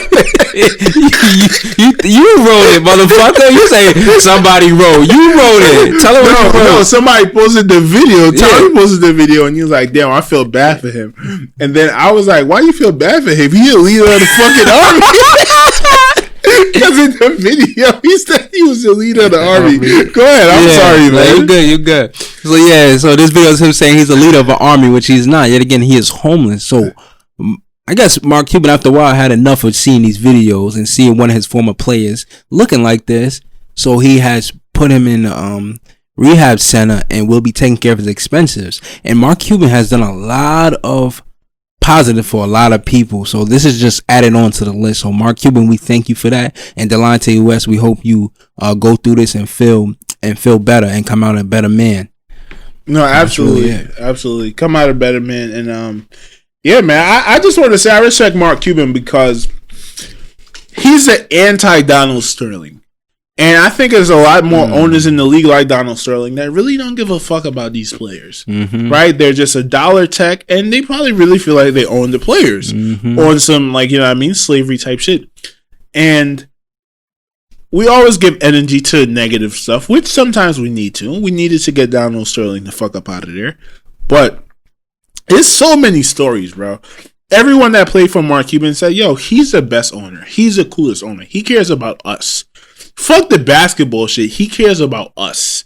you wrote it, motherfucker. You say somebody wrote. You wrote it. Tell him what you wrote. No, somebody posted the video. Tommy posted the video, and he was like, "Damn, I feel bad for him." And then I was like, "Why you feel bad for him? He the leader of the fucking army." Because in the video, he said he was the leader of the army. Go ahead. I'm sorry, man. You're good. So this video is him saying he's the leader of an army, which he's not. Yet again, he is homeless. So I guess Mark Cuban, after a while, had enough of seeing these videos and seeing one of his former players looking like this. So he has put him in rehab center and will be taking care of his expenses. And Mark Cuban has done a lot of positive for a lot of people, so this is just added on to the list. So Mark Cuban, we thank you for that, and Delonte West, we hope you go through this and feel better and come out a better man. No, absolutely come out a better man. And yeah, man, I just want to say I respect Mark Cuban because he's an anti-Donald Sterling. And I think there's a lot more owners in the league like Donald Sterling that really don't give a fuck about these players, right? They're just a dollar tech, and they probably really feel like they own the players on some, like, slavery type shit. And we always give energy to negative stuff, which sometimes we need to. We needed to get Donald Sterling the fuck up out of there. But there's so many stories, bro. Everyone that played for Mark Cuban said, yo, he's the best owner. He's the coolest owner. He cares about us. Fuck the basketball shit. He cares about us.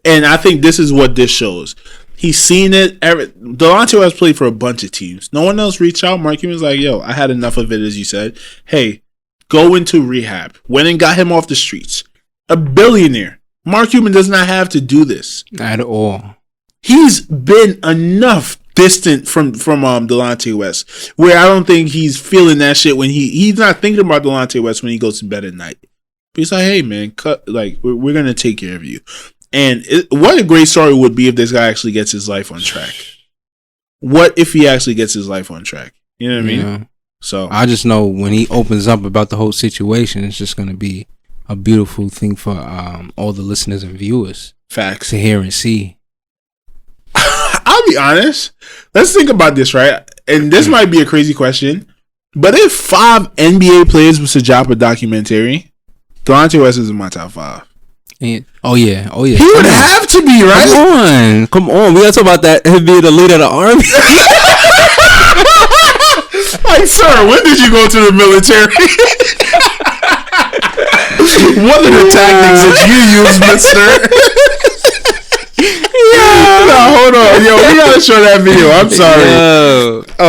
And I think this is what this shows. He's seen it. Delonte has played for a bunch of teams. No one else reached out. Mark Cuban's like, yo, I had enough of it, as you said. Hey, go into rehab. Went and got him off the streets. A billionaire. Mark Cuban does not have to do this. At all. He's been enough distant from Delonte West, where I don't think he's feeling that shit when he's not thinking about Delonte West when he goes to bed at night. But he's like, hey man, we're gonna take care of you. And what a great story would be if this guy actually gets his life on track. What if he actually gets his life on track? You know what I mean? So I just know when he opens up about the whole situation, it's just gonna be a beautiful thing for all the listeners and viewers. Facts to hear and see. I'll be honest. Let's think about this, right? And this might be a crazy question, but if 5 NBA players was to drop a documentary, Delonte West is in my top 5. Oh yeah. He would have to be, right? Come on. We gotta talk about that. Him being the leader of the army. Like, sir, when did you go to the military? What are the tactics that you use, mister? No, hold on. Yo, we gotta show that video. I'm sorry.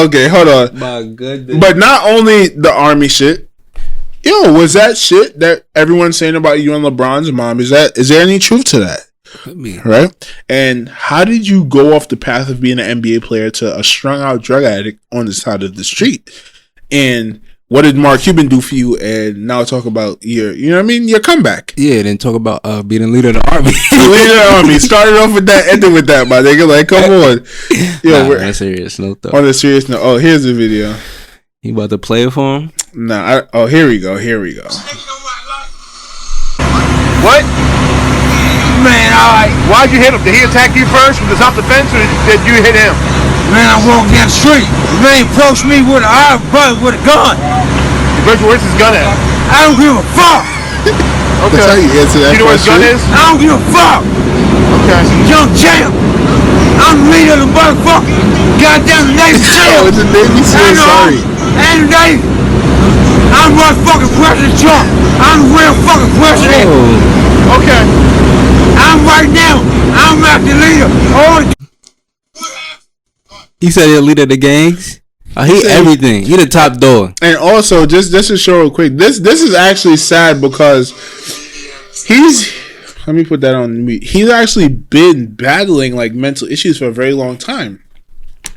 Okay, hold on. My goodness. But not only the army shit. Yo, was that shit that everyone's saying about you and LeBron's mom? Is there any truth to that? Could be. Right? And how did you go off the path of being an NBA player to a strung out drug addict on the side of the street? And what did Mark Cuban do for you, and now talk about your, you know what I mean, your comeback. Yeah, then talk about being a leader of the army. Leader of the army. Started off with that, ended with that, my nigga. Like, come on. Yo, we're on a serious note, though. On a serious note. Oh, here's the video. You about to play it for him? Nah. Here we go. What? Man, alright. Why'd you hit him? Did he attack you first with the self-defense, or did you hit him? Man, I walked down the street. The man approached me with a gun. Where's his gun at? I don't give a fuck. Okay. That's how you answer that. You know what his gun is? I don't give a fuck. Okay. Young champ. I'm the leader of the motherfucking goddamn Navy SEAL. Oh, it's a Navy SEAL, sorry. And the Navy. I'm motherfucking President Trump. I'm the real fucking president. Oh. Okay. I'm right now. I'm not the leader. He said he'll leader the gangs. He everything. He the top dog. And also, just to show real quick, this is actually sad because let me put that on me. He's actually been battling like mental issues for a very long time.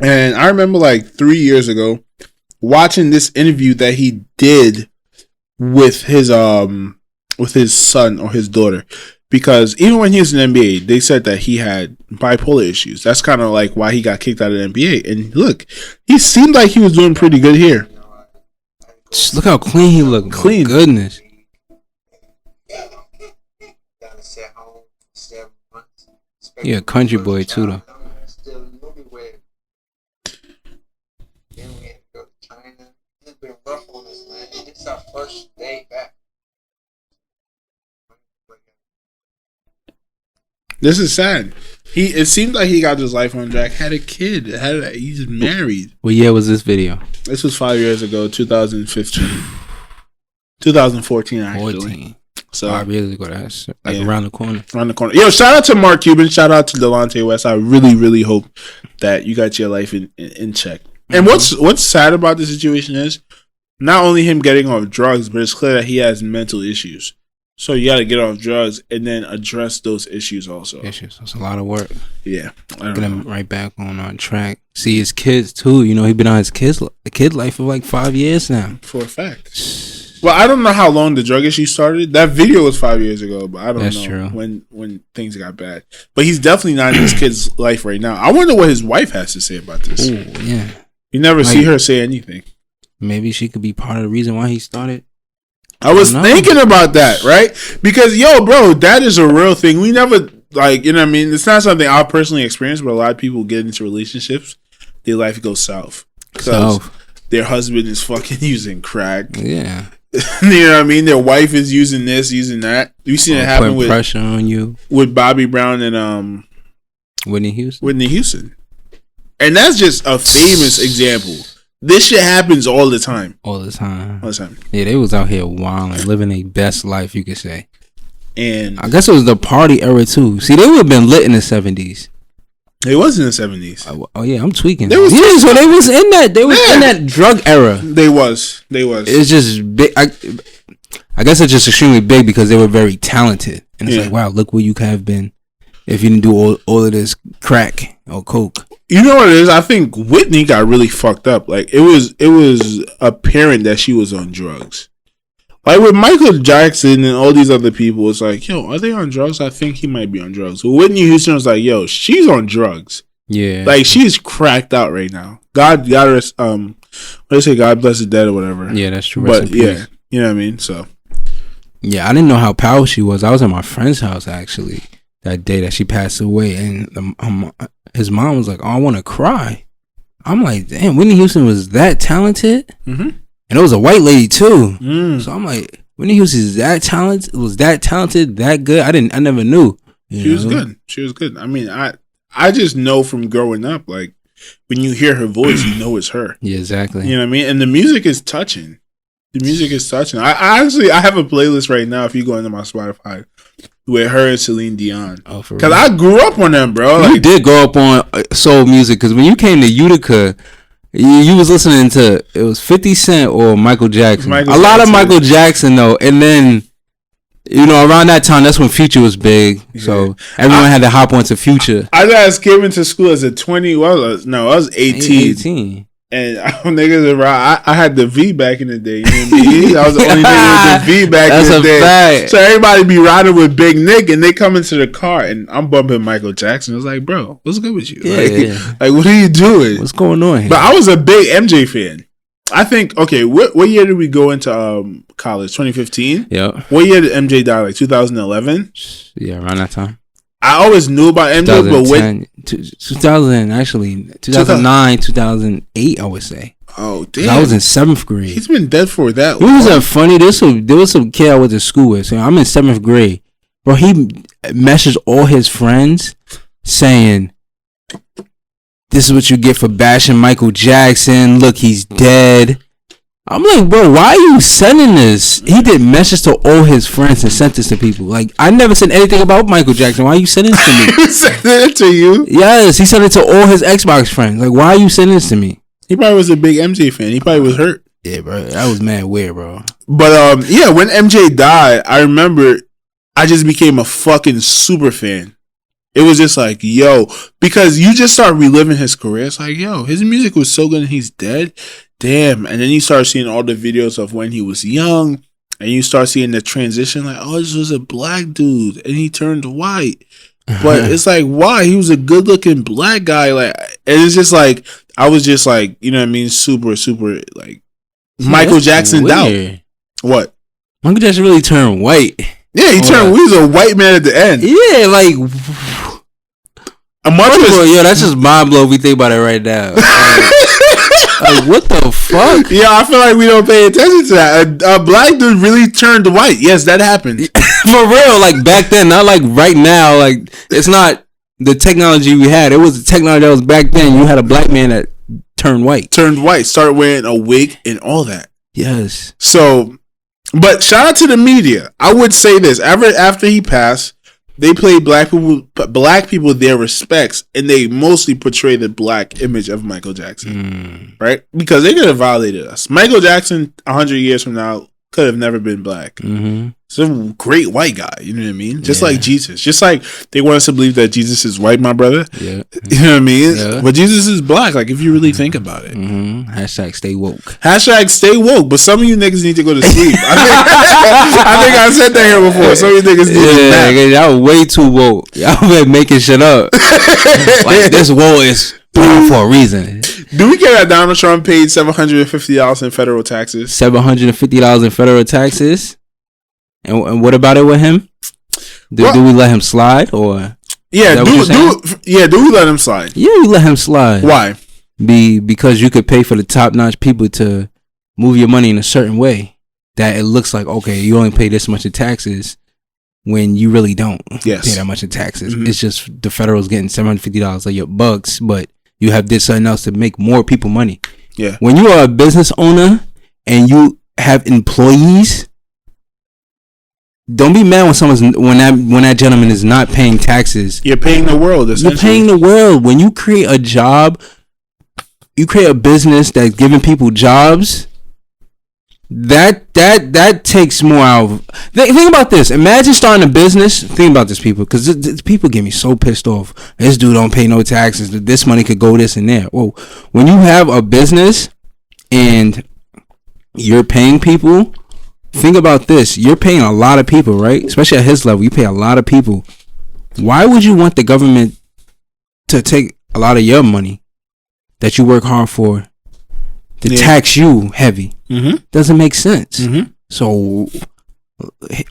And I remember like 3 years ago watching this interview that he did with his son or his daughter. Because even when he was in the NBA, they said that he had bipolar issues. That's kind of like why he got kicked out of the NBA. And look, he seemed like he was doing pretty good here. Just look how clean he looked. Clean. My goodness. He a country boy too, though. This is sad. It seemed like he got his life on track. Had a kid. He's married. What year was this video? This was 5 years ago, 2015. 2014, actually. 14. So 5 years ago, that's like around the corner. Around the corner. Yo, shout out to Mark Cuban. Shout out to Delonte West. I really, really hope that you got your life in check. And what's sad about the situation is not only him getting off drugs, but it's clear that he has mental issues. So you got to get off drugs and then address those issues also. Issues. It's a lot of work. Yeah. Get him right back on track. See his kids too. You know, he been on his kid life for like 5 years now. For a fact. Well, I don't know how long the drug issue started. That video was 5 years ago, but I don't know when things got bad. But he's definitely not in his kid's life right now. I wonder what his wife has to say about this. Ooh, yeah. You never see her say anything. Maybe she could be part of the reason why he started. I was thinking about that, right? Because, yo, bro, that is a real thing. We never, like, you know what I mean? It's not something I personally experienced, but a lot of people get into relationships, their life goes south. Because their husband is fucking using crack. Yeah. You know what I mean? Their wife is using this, using that. We've seen it happen with pressure on you. With Bobby Brown and Whitney Houston. And that's just a famous example. This shit happens all the time. All the time. Yeah, they was out here wilding, living their best life, you could say. And I guess it was the party era too. See, they would have been lit in the 70s. It was in the 70s. Oh yeah, I'm tweaking. So they was in that. They was in that drug era. They was. It's just big. I guess it's just extremely big because they were very talented, and it's like, wow, look where you could have been if you didn't do all of this crack or coke. You know what it is? I think Whitney got really fucked up. Like it was apparent that she was on drugs. Like with Michael Jackson and all these other people, it's like, yo, are they on drugs? I think he might be on drugs. But Whitney Houston was like, yo, she's on drugs. Yeah. Like she's cracked out right now. God bless the dead or whatever. Yeah, that's true. But yeah, you know what I mean? So yeah, I didn't know how powerful she was. I was at my friend's house actually that day that she passed away, and his mom was like, "Oh, I want to cry." I'm like, "Damn, Whitney Houston was that talented." Mm-hmm. And it was a white lady too. So I'm like, Whitney Houston is that talented? Was that talented? That good? I never knew. She was good. She was good. I mean, I just know from growing up, like when you hear her voice, you know it's her. Yeah, exactly. You know what I mean? And the music is touching. I have a playlist right now. If you go into my Spotify, with her and Celine Dion. Oh, for because real? I grew up on them, bro. You did grow up on soul music because when you came to Utica, you was listening to, it was 50 Cent or Michael Jackson. A lot of Michael Jackson though, and then around that time, that's when Future was big. So everyone had to hop onto Future. I came into school as a 20. I was 18. And niggas around. I had the V back in the day. You know what I mean? I was the only nigga with the V back in the day. Fact. So everybody be riding with Big Nick, and they come into the car, and I'm bumping Michael Jackson. I was like, bro, what's good with you? Like, what are you doing? What's going on here? But I was a big MJ fan. I think, okay, what year did we go into college? 2015? Yeah. What year did MJ die? Like 2011? Yeah, around that time. I always knew about MJ, but when 2009, 2008, I would say. Oh, damn. I was in 7th grade. He's been dead for that long. It wasn't funny. There was some kid I went to school with. So I'm in 7th grade. Bro, he messaged all his friends saying, this is what you get for bashing Michael Jackson. Look, he's dead. I'm like, bro, why are you sending this? He did message to all his friends and sent this to people. Like, I never said anything about Michael Jackson. Why are you sending this to me? He sent it to you? Yes, he sent it to all his Xbox friends. Like, why are you sending this to me? He probably was a big MJ fan. He probably was hurt. Yeah, bro. That was mad weird, bro. But, yeah, when MJ died, I remember I just became a fucking super fan. It was just like, yo, because you just start reliving his career. It's like, yo, his music was so good and he's dead. Damn. And then you start seeing all the videos of when he was young, and you start seeing the transition, like, oh, this was a black dude and he turned white. But it's like, why? He was a good looking black guy. Like, and it's just like, I was just like, you know what I mean? Super, super, like, Michael Jackson down. What? Michael Jackson really turned white. Yeah, he was a white man at the end. Yeah, like, yeah, that's just mind blowing if we think about it right now. Like, what the fuck? Yeah, I feel like we don't pay attention to that. A black dude really turned white. Yes, that happened. For real, like back then, not like right now. Like, it's not the technology we had. It was the technology that was back then. You had a black man that turned white. Started wearing a wig and all that. Yes. So, but shout out to the media. I would say this. After he passed, they played black people their respects, and they mostly portray the black image of Michael Jackson, right? Because they could have violated us. Michael Jackson, 100 years from now, could have never been black. Mm-hmm. He's a great white guy, you know what I mean? Just like Jesus. Just like they want us to believe that Jesus is white, my brother. Yeah. You know what I mean? Yeah. But Jesus is black, like, if you really think about it. Mm-hmm. Hashtag stay woke. Hashtag stay woke. But some of you niggas need to go to sleep. I think I said that here before. Some of you niggas need to nap. Y'all way too woke. Y'all been making shit up. Like, this woke is for a reason. Do we care that Donald Trump paid $750 in federal taxes? $750 in federal taxes? And what about it with him? Do we let him slide, or do we let him slide? Yeah, we let him slide. Why? Because you could pay for the top-notch people to move your money in a certain way that it looks like, okay, you only pay this much in taxes when you really don't pay that much in taxes. Mm-hmm. It's just the federal's getting $750 of your bucks, but you have this something else to make more people money. Yeah. When you are a business owner and you have employees, don't be mad when that gentleman is not paying taxes. You're paying the world. You're paying the world. When you create a job, you create a business that's giving people jobs. That takes more out of. Think about this. Imagine starting a business. Think about this, people, because people get me so pissed off. This dude don't pay no taxes. This money could go this and there. Well, when you have a business and you're paying people. Think about this. You're paying a lot of people, right? Especially at his level, you pay a lot of people. Why would you want the government to take a lot of your money that you work hard for to tax you heavy? Mm-hmm. Doesn't make sense. Mm-hmm. So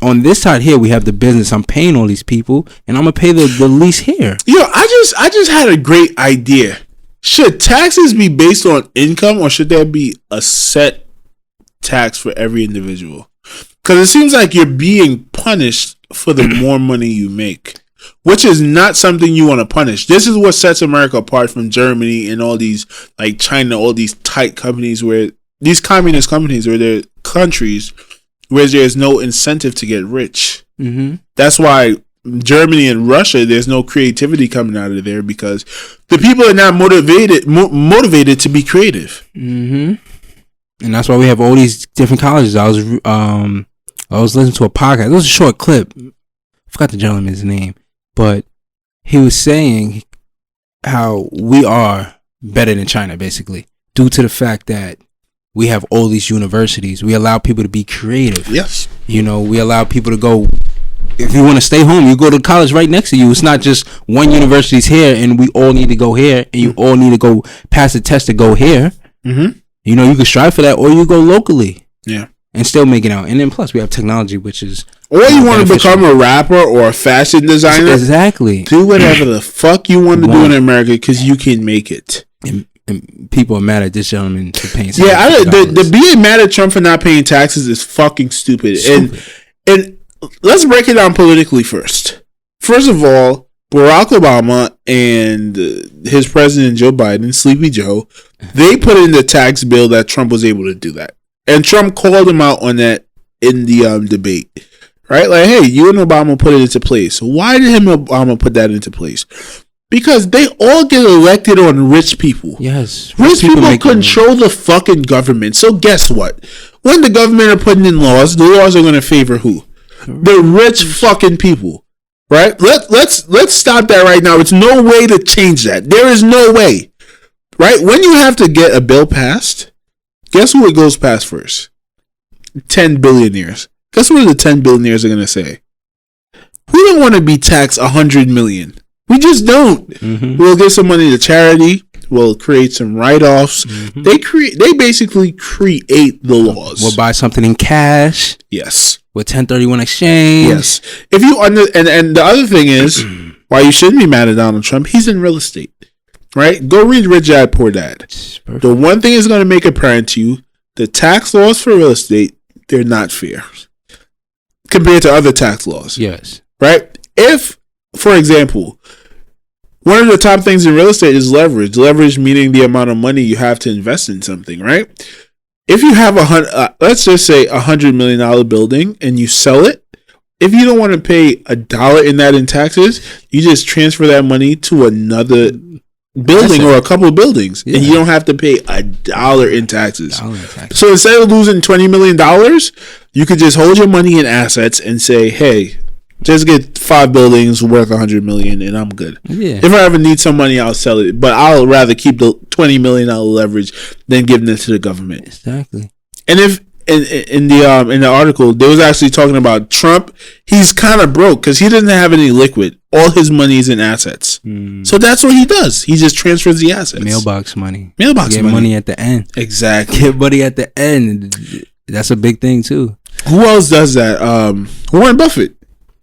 on this side here, we have the business. I'm paying all these people, and I'm gonna pay the least here. Yo, I just had a great idea. Should taxes be based on income, or should there be a set tax for every individual? Because it seems like you're being punished for the more money you make, which is not something you want to punish. This is what sets America apart from Germany and all these, like China, all these tight companies, where these communist companies, where they're countries where there's no incentive to get rich. Mm-hmm. That's why Germany and Russia, there's no creativity coming out of there, because the people are not motivated to be creative. Mm-hmm. And that's why we have all these different colleges. I was listening to a podcast. It was a short clip. I forgot the gentleman's name, but he was saying how we are better than China, basically. due to the fact that we have all these universities. We allow people to be creative. Yes. You know, we allow people to go. If you want to stay home, you go to college right next to you. It's not just one university's here and we all need to go here and you all need to go pass the test to go here. Mm-hmm. You know, you can strive for that or you go locally. Yeah. And still make it out. And then plus we have technology, which is... Or you want to become a rapper or a fashion designer. Exactly. Do whatever the fuck you want to do in America because you can make it. And people are mad at this gentleman for paying taxes. Yeah, the being mad at Trump for not paying taxes is fucking stupid. And let's break it down politically first. First of all, Barack Obama and his president Joe Biden, Sleepy Joe, they put in the tax bill that Trump was able to do that. And Trump called him out on that in the debate. Right? Like, hey, you and Obama put it into place. Why did Obama put that into place? Because they all get elected on rich people. Yes. Rich people control the fucking government. So guess what? When the government are putting in laws, the laws are going to favor who? The rich fucking people. Right? Let's stop that right now. It's no way to change that. There is no way. Right? When you have to get a bill passed, guess who it goes past first? 10 billionaires. Guess what the 10 billionaires are going to say? We don't want to be taxed 100 million. We just don't. Mm-hmm. We'll give some money to charity. We'll create some write-offs. Mm-hmm. They basically create the laws. We'll buy something in cash. Yes. With 1031 exchange. Yes. If you and the other thing is why you shouldn't be mad at Donald Trump. He's in real estate, right? Go read Rich Dad Poor Dad. The one thing is going to make apparent to you: the tax laws for real estate, they're not fair compared to other tax laws. Yes. Right. If, for example, one of the top things in real estate is leverage. Leverage meaning the amount of money you have to invest in something, right? If you have let's just say $100 million building and you sell it, if you don't want to pay $1 in that in taxes, you just transfer that money to another building or a couple of buildings, and you don't have to pay $1 in taxes. So instead of losing $20 million, you could just hold your money in assets and say, hey, just get 5 buildings worth $100 million and I'm good. Yeah. If I ever need some money, I'll sell it. But I'll rather keep the $20 million leverage than giving it to the government. Exactly. And if in the article, they was actually talking about Trump, he's kind of broke because he doesn't have any liquid. All his money is in assets. So that's what he does. He just transfers the assets. Mailbox money. Get money at the end. Exactly. Get money at the end. That's a big thing too. Who else does that? Warren Buffett.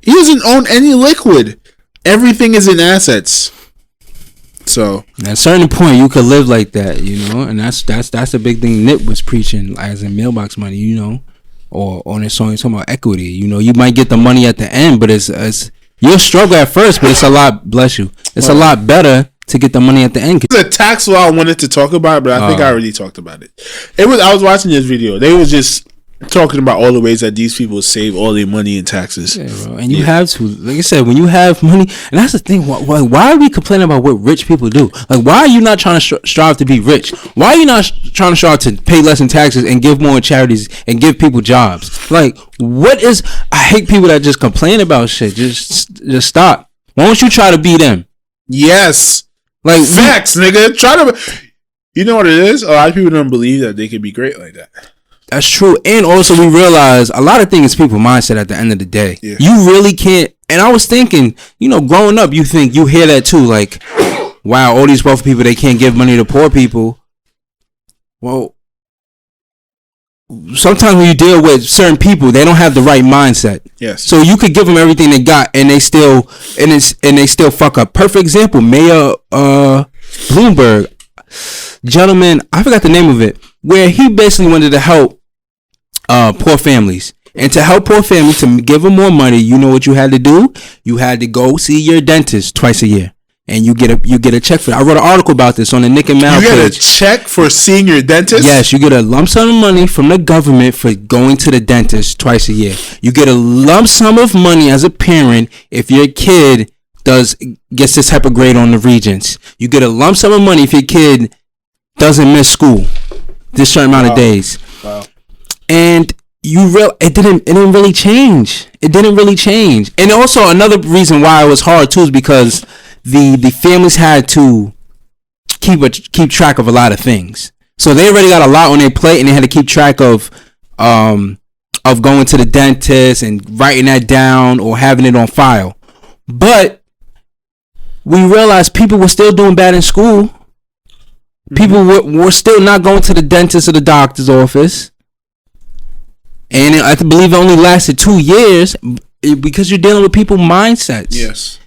He doesn't own any liquid. Everything is in assets. So at a certain point, you could live like that, you know, and that's the big thing Nip was preaching, as in mailbox money, you know, or on his song, he's talking about equity. You know, you might get the money at the end, but it's you'll struggle at first, but it's a lot. Bless you. It's a lot better to get the money at the end. The tax law I wanted to talk about, but I think I already talked about it. I was watching this video. They was just talking about all the ways that these people save all their money in taxes. Yeah, bro. And you have to, like I said, when you have money, and that's the thing. Why are we complaining about what rich people do? Like, why are you not trying to strive to be rich? Why are you not trying to strive to pay less in taxes and give more in charities and give people jobs? Like, what is? I hate people that just complain about shit. Just stop. Why don't you try to be them? Yes. Like facts, nigga. Try to. You know what it is? A lot of people don't believe that they can be great like that. That's true. And also we realize a lot of things is people mindset at the end of the day. Yeah. You really can't. And I was thinking, you know, growing up, you hear that too. Like, wow, all these wealthy people, they can't give money to poor people. Well, sometimes when you deal with certain people, they don't have the right mindset. Yes. So you could give them everything they got and they still fuck up. Perfect example, Mayor Bloomberg. Gentleman, I forgot the name of it, where he basically wanted to help poor families. And to help poor families, to give them more money, you know what you had to do? You had to go see your dentist twice a year. And you get a check for that. I wrote an article about this on the Nick and Mal page. You get a check for seeing your dentist? Yes, you get a lump sum of money from the government for going to the dentist twice a year. You get a lump sum of money as a parent if your kid gets this type of grade on the Regents. You get a lump sum of money if your kid doesn't miss school this certain amount of days. Wow. And it didn't really change. It didn't really change. And also another reason why it was hard too is because the families had to keep track of a lot of things. So they already got a lot on their plate, and they had to keep track of going to the dentist and writing that down or having it on file. But we realized people were still doing bad in school. People were still not going to the dentist or the doctor's office. And I believe it only lasted 2 years because you're dealing with people's mindsets. Yes.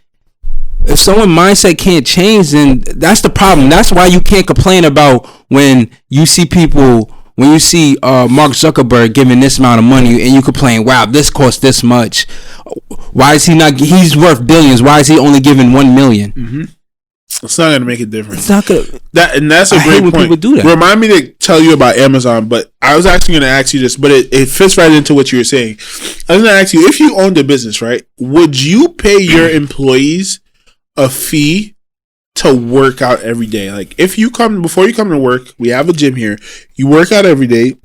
If someone's mindset can't change, then that's the problem. That's why you can't complain about when you see people, when you see Mark Zuckerberg giving this amount of money and you complain, wow, this costs this much. Why is he not, he's worth billions. Why is he only giving 1 million? Mm-hmm. It's not going to make a difference. It's not going to. And that's a great point. People do that. Remind me to tell you about Amazon, but I was actually going to ask you this, but it fits right into what you were saying. I was going to ask you, if you owned a business, right, would you pay your employees a fee to work out every day? Like, if you come, before you come to work, we have a gym here, you work out every day,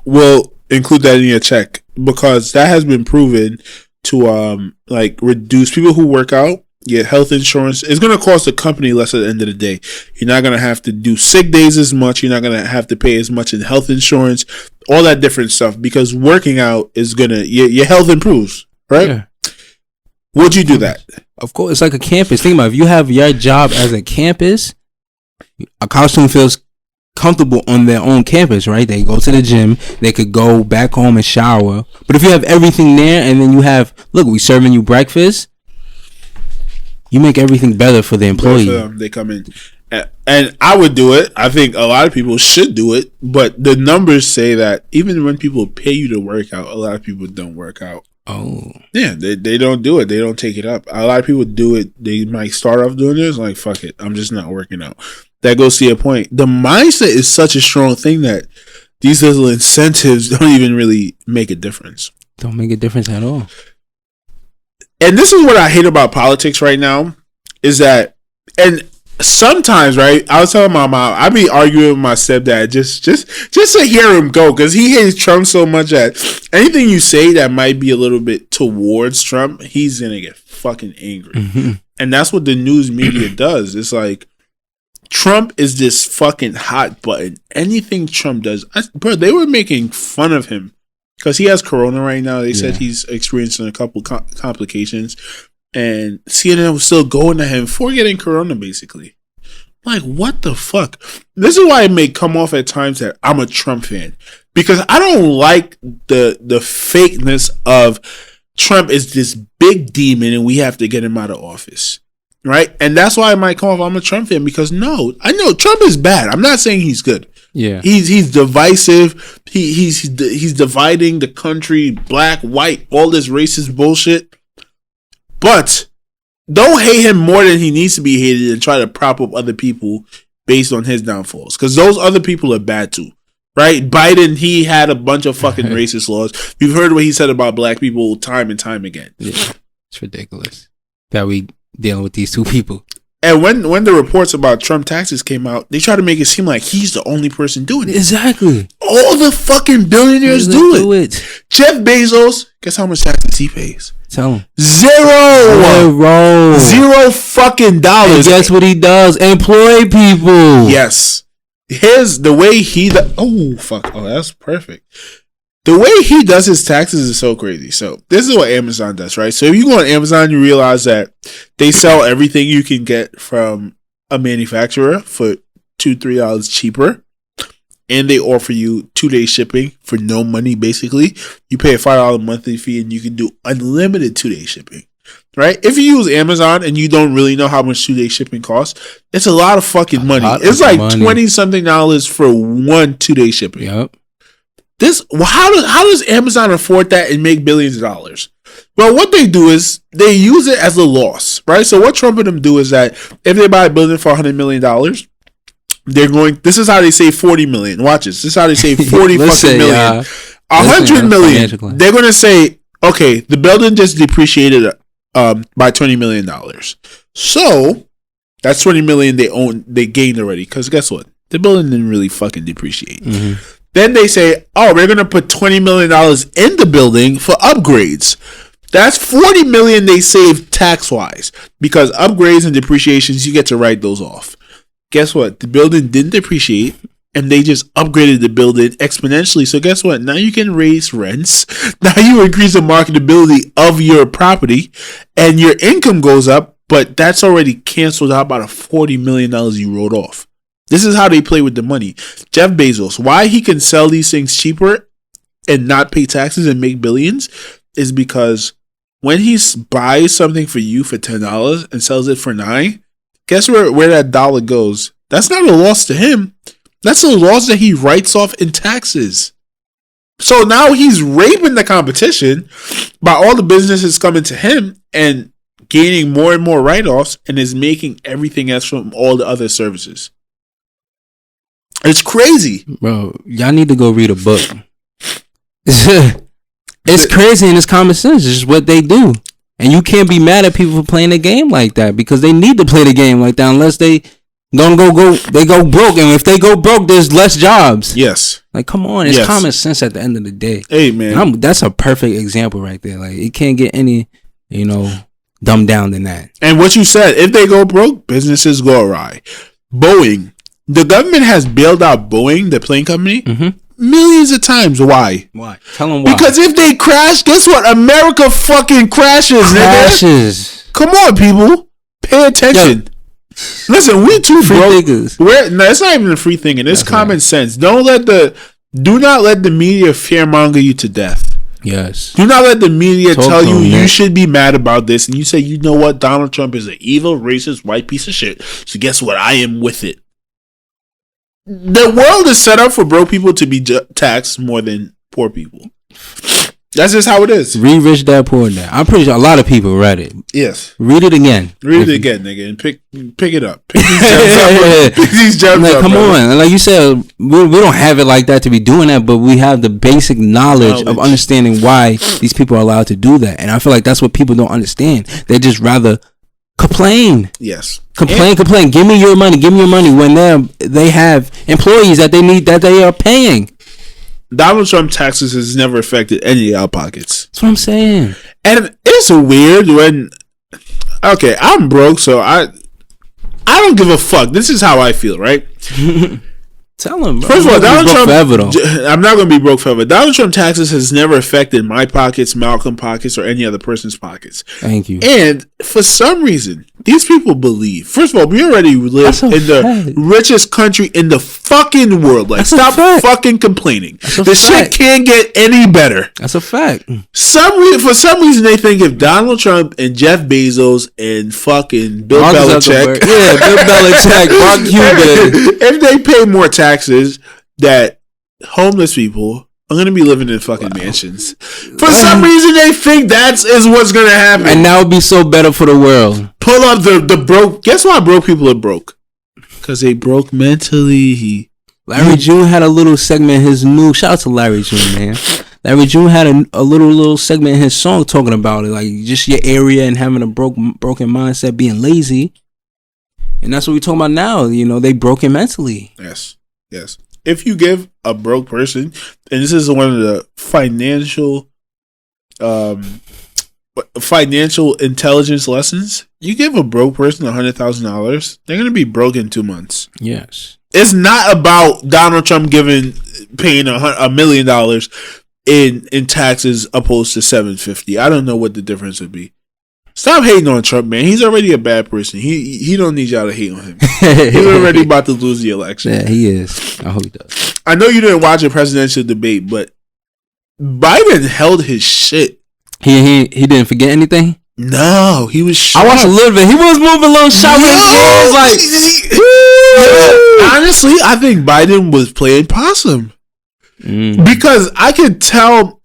we'll include that in your check, because that has been proven to reduce people who work out. Get health insurance. It's going to cost the company less at the end of the day. You're not going to have to do sick days as much. You're not going to have to pay as much in health insurance, all that different stuff, because working out is going to, your health improves, right? Yeah. Would you do that? Of course. It's like a campus. Think about it. If you have your job as a campus, a college student feels comfortable on their own campus, right? They go to the gym. They could go back home and shower. But if you have everything there and then you have, look, we serving you breakfast, you make everything better for the employee. They come in. And I would do it. I think a lot of people should do it. But the numbers say that even when people pay you to work out, a lot of people don't work out. Oh. Yeah, they don't do it. They don't take it up. A lot of people do it. They might start off doing this. Like, fuck it. I'm just not working out. That goes to your point. The mindset is such a strong thing that these little incentives don't even really make a difference. Don't make a difference at all. And this is what I hate about politics right now, is that, and sometimes, right, I was telling my mom, I be arguing with my stepdad just to hear him go, because he hates Trump so much that anything you say that might be a little bit towards Trump, he's going to get fucking angry. Mm-hmm. And that's what the news media does. It's like, Trump is this fucking hot button. Anything Trump does, bro, they were making fun of him. Because he has corona right now. They said he's experiencing a couple complications. And CNN was still going to him for getting corona, basically. Like, what the fuck? This is why it may come off at times that I'm a Trump fan. Because I don't like the fakeness of Trump is this big demon and we have to get him out of office. Right? And that's why it might come off I'm a Trump fan. Because no, I know Trump is bad. I'm not saying he's good. Yeah, he's divisive. He's dividing the country, black, white, all this racist bullshit. But don't hate him more than he needs to be hated and try to prop up other people based on his downfalls, because those other people are bad too, right? Biden, he had a bunch of fucking racist laws. We've heard what he said about black people time and time again. Yeah, it's ridiculous that we dealing with these two people. And when the reports about Trump taxes came out, they try to make it seem like he's the only person doing it. Exactly. All the fucking billionaires do it. Jeff Bezos, guess how much taxes he pays? Tell him. Zero fucking dollars. And guess what he does? Employ people. Yes. Here's the way he oh, fuck. Oh, that's perfect. The way he does his taxes is so crazy. So this is what Amazon does, right? So if you go on Amazon, you realize that they sell everything you can get from a manufacturer for $2-3 cheaper. And they offer you 2-day shipping for no money, basically. You pay a $5 monthly fee and you can do unlimited 2-day shipping, right? If you use Amazon and you don't really know how much 2-day shipping costs, it's a lot of fucking money. It's like $20-something for one 2-day shipping. Yep. How does Amazon afford that and make billions of dollars? Well, what they do is they use it as a loss, right? So what Trump and them do is that if they buy a building for $100 million, this is how they save 40 million. Watch this. This is how they save 40 fucking million. 100 million. They're going to say, okay, the building just depreciated by $20 million. So that's 20 million they gained already. Because guess what? The building didn't really fucking depreciate. Mm-hmm. Then they say, oh, we're going to put $20 million in the building for upgrades. That's $40 million they save tax-wise. Because upgrades and depreciations, you get to write those off. Guess what? The building didn't depreciate. and they just upgraded the building exponentially. So guess what? Now you can raise rents. Now you increase the marketability of your property, and your income goes up. But that's already canceled out by the $40 million you wrote off. This is how they play with the money. Jeff Bezos, why he can sell these things cheaper and not pay taxes and make billions is because when he buys something for you for $10 and sells it for $9, guess where that dollar goes? That's not a loss to him. That's a loss that he writes off in taxes. So now he's raping the competition by all the businesses coming to him and gaining more and more write-offs, and is making everything else from all the other services. It's crazy. Bro, y'all need to go read a book. It's crazy and it's common sense. It's just what they do. And you can't be mad at people for playing a game like that, because they need to play the game like that unless they don't go broke. And if they go broke, there's less jobs. Yes. Like, come on. It's common sense at the end of the day. Hey, man. That's a perfect example right there. Like, it can't get any, dumbed down than that. And what you said, if they go broke, businesses go awry. Boeing. The government has bailed out Boeing, the plane company, millions of times. Why? Tell them why. Because if they crash, guess what? America fucking crashes, nigga. Come on, people. Pay attention. Yo. Listen, we too broke. It's not even a free thinking. It's common sense. Do not let the media fearmonger you to death. Yes. Do not let the media tell you you should be mad about this, and you say, you know what, Donald Trump is an evil, racist, white piece of shit. So guess what? I am with it. The world is set up for broke people to be taxed more than poor people. That's just how it is. Read Rich Dad Poor Dad. I'm pretty sure a lot of people read it. Yes. Read it again. Read it again, nigga, and pick it up. Pick these gems up. Pick these gems up. Come on. Like you said, we don't have it like that to be doing that, but we have the basic knowledge of understanding why these people are allowed to do that. And I feel like that's what people don't understand. They just rather complain. Yes. Complain. Give me your money when they have employees that they are paying. Donald Trump taxes has never affected any of our pockets. That's what I'm saying. And it's weird when, okay, I'm broke, so I don't give a fuck. This is how I feel, right? Tell him, bro. First of all, Donald Trump, forever, though. I'm not going to be broke forever. Donald Trump taxes has never affected my pockets, Malcolm's pockets, or any other person's pockets. Thank you. And for some reason, these people believe. First of all, we already live in the richest country in the fucking world. Like, stop fucking complaining. This shit can't get any better. That's a fact. For some reason, they think if Donald Trump and Jeff Bezos and fucking Bill Belichick, Bill Belichick, Mark Cuban, if they pay more taxes, that homeless people are going to be living in fucking mansions. For some reason, they think that is what's going to happen. And that would be so better for the world. Pull up the broke. Guess why broke people are broke? Because they broke mentally. Larry June had a little segment in his new. Shout out to Larry June, man. Larry June had a little segment in his song talking about it, like just your area and having a broken mindset, being lazy. And that's what we're talking about now. They broken mentally. Yes. If you give a broke person, and this is one of the financial intelligence lessons, you give a broke person $100,000, they're going to be broke in 2 months. Yes. It's not about Donald Trump paying $1 million in taxes opposed to $750. I don't know what the difference would be. Stop hating on Trump, man. He's already a bad person. He don't need y'all to hate on him. He's already about to lose the election. Yeah, he is. I hope he does. I know you didn't watch a presidential debate, but Biden held his shit. He didn't forget anything? No, he was. I watched a little bit. He was moving a little shot with his hands, like. Honestly, I think Biden was playing possum because I could tell.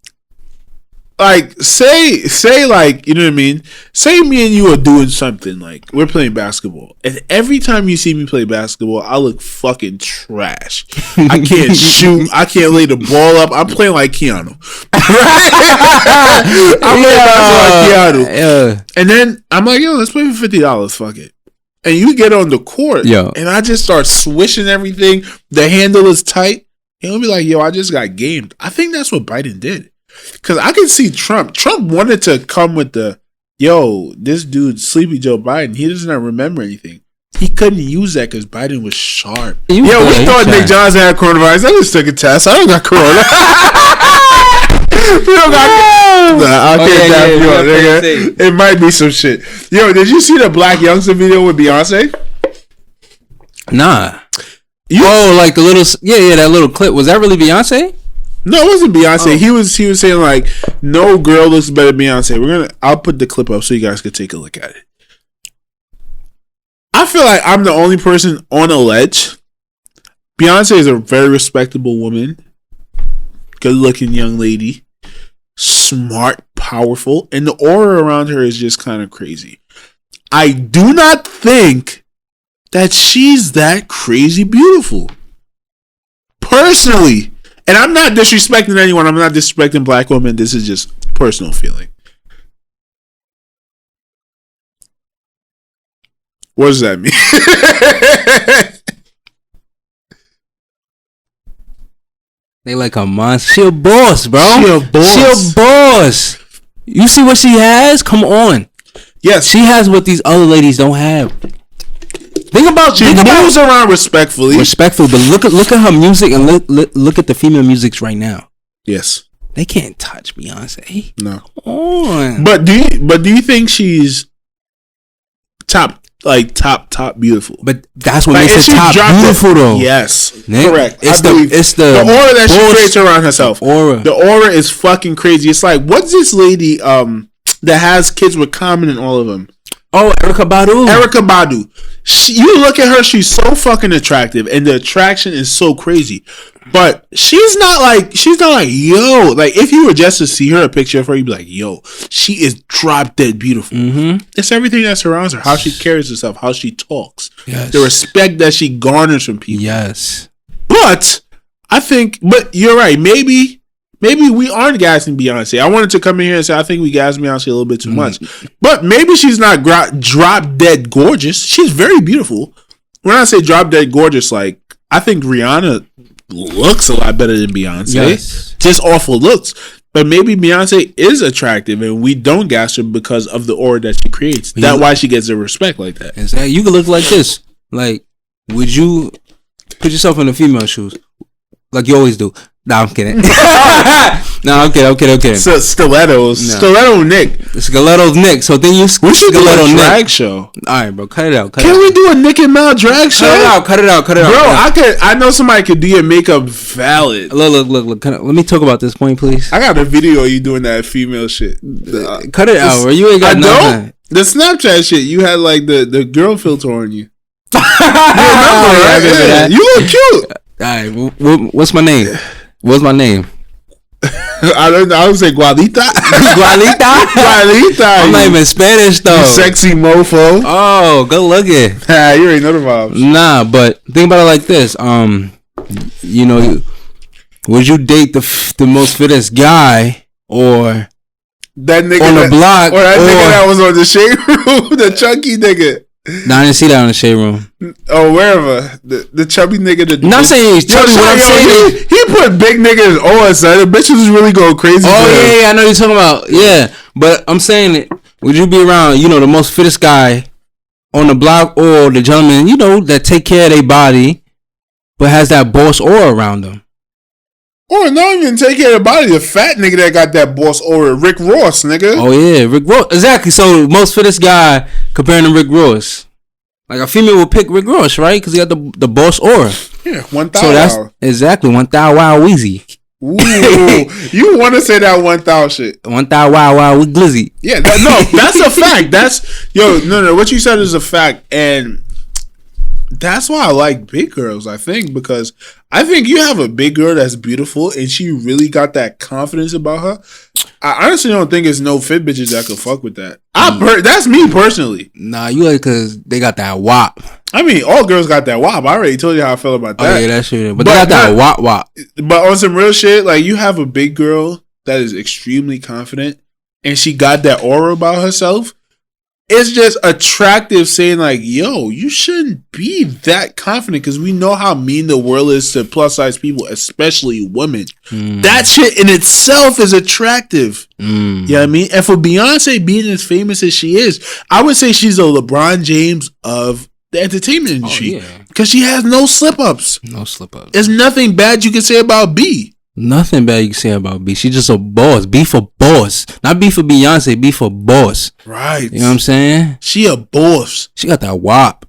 Like, say, like, you know what I mean? Say me and you are doing something, like, we're playing basketball. And every time you see me play basketball, I look fucking trash. I can't shoot. I can't lay the ball up. I'm playing like Keanu. I'm playing basketball like Keanu. And then I'm like, yo, let's play for $50. Fuck it. And you get on the court, and I just start swishing everything. The handle is tight. He'll be like, yo, I just got gamed. I think that's what Biden did. Because I can see Trump. Trump wanted to come with this dude, Sleepy Joe Biden. He does not remember anything. he couldn't use that because Biden was sharp. We thought Nick Johnson had coronavirus. I just took a test. I don't got corona. We don't got. I can't tap you on. It might be some shit. Yo, did you see the Black Youngster video with Beyonce? Nah. Like the little that little clip. Was that really Beyonce? No, it wasn't Beyonce. Oh. He was saying like, no girl looks better than Beyonce. I'll put the clip up so you guys can take a look at it. I feel like I'm the only person on a ledge. Beyonce is a very respectable woman, good-looking young lady, smart, powerful, and the aura around her is just kind of crazy. I do not think that she's that crazy beautiful. Personally. And I'm not disrespecting anyone. I'm not disrespecting black women. This is just personal feeling. What does that mean? They like a monster. She a boss, bro. She a boss. You see what she has? Come on. Yes. She has what these other ladies don't have. She moves around respectfully. Respectful, but look at her music and look at the female musics right now. Yes. They can't touch Beyonce. No. Come on. But do you think she's top beautiful? But that's what makes it top beautiful though. Yes. Nick, correct. It's the aura that she creates around herself. The aura is fucking crazy. It's like, what's this lady that has kids with Common and all of them? Oh, Erykah Badu. You look at her, she's so fucking attractive, and the attraction is so crazy. But she's not like, yo. Like, if you were just to see her, a picture of her, you'd be like, yo, she is drop dead beautiful. Mm-hmm. It's everything that surrounds her, how she carries herself, how she talks, yes. The respect that she garners from people. Yes. But you're right. Maybe we aren't gassing Beyonce. I wanted to come in here and say I think we gas Beyonce a little bit too much. But maybe she's not drop dead gorgeous. She's very beautiful. When I say drop dead gorgeous, like, I think Rihanna looks a lot better than Beyonce. Yes. Just awful looks. But maybe Beyonce is attractive and we don't gas her because of the aura that she creates. That's why she gets the respect like that. Exactly. You can look like this. Like, would you put yourself in the female shoes? Like you always do. No, I'm kidding. I'm kidding. So stilettos. No. Stiletto Nick. Stiletto's Nick. So then you we should do a drag Nick. Show. Alright, bro. Cut it out. Can we do a Nick and Mal drag show? Cut it out. Bro, I know somebody could do your makeup valid. Look. Let me talk about this point, please. I got a video of you doing that female shit. Cut it out, bro. You ain't got nothing. The Snapchat shit, you had like the girl filter on you. You remember, right? You look cute. Alright, what's my name? What's my name? I would say Gualita. I'm not even Spanish though. You sexy mofo. Oh, good looking. You already know the vibes. Nah, but think about it like this. You know, would you date the most fittest guy or that nigga on the block or that nigga that was on the shade room, the chunky nigga? No, I didn't see that on the shade room. Oh, wherever. The chubby nigga. Not saying he's chubby. What I'm saying he put big niggas on, son. The bitches was really going crazy. Oh, yeah, I know you're talking about. Yeah. But I'm saying it. Would you be around, the most fittest guy on the block or the gentleman, that take care of their body but has that boss aura around them? Or no, even take care of the body. The fat nigga that got that boss aura, Rick Ross, nigga. Oh yeah, Rick Ross. Exactly. So most fittest guy comparing to Rick Ross. Like a female will pick Rick Ross, right? Because he got the boss aura. Yeah, 1,000. So that's exactly 1,000 wow Weezy. Ooh, you want to say that 1,000 shit? 1,000 wow with Glizzy. Yeah, that's a fact. No. What you said is a fact, and that's why I like big girls. I think because I think you have a big girl that's beautiful and she really got that confidence about her. I honestly don't think it's no fit bitches that could fuck with that. That's me personally. Nah, you like because they got that wop. I mean, all girls got that wop. I already told you how I feel about that. Oh yeah, that's true. But they got that wop. But on some real shit, like you have a big girl that is extremely confident and she got that aura about herself. It's just attractive saying like, yo, you shouldn't be that confident because we know how mean the world is to plus size people, especially women. That shit in itself is attractive. You know what I mean? And for Beyonce being as famous as she is, I would say she's a LeBron James of the entertainment industry. yeah. Because she has no slip-ups. No slip-ups. There's nothing bad you can say about B. Nothing bad you can say about B. She's just a boss. B for boss. Not B for Beyonce. B for boss. Right. You know what I'm saying? She a boss. She got that wop.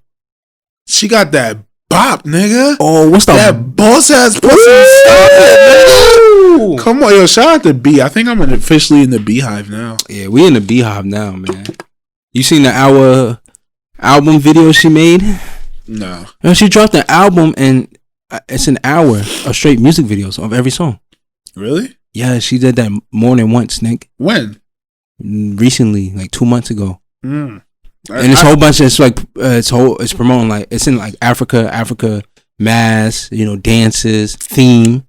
She got that bop, nigga. Oh, what's that boss ass pussy? Stop it, nigga. Come on, yo, shout out to B. I think I'm officially in the Beehive now. Yeah, we in the Beehive now, man. You seen the album video she made? No. You know, she dropped an album and it's an hour of straight music videos of every song. Really? Yeah, she did that more than once, Nick. When? Recently, like 2 months ago. And it's a whole bunch of, it's promoting, like, it's in like Africa, mass, you know, dances, theme.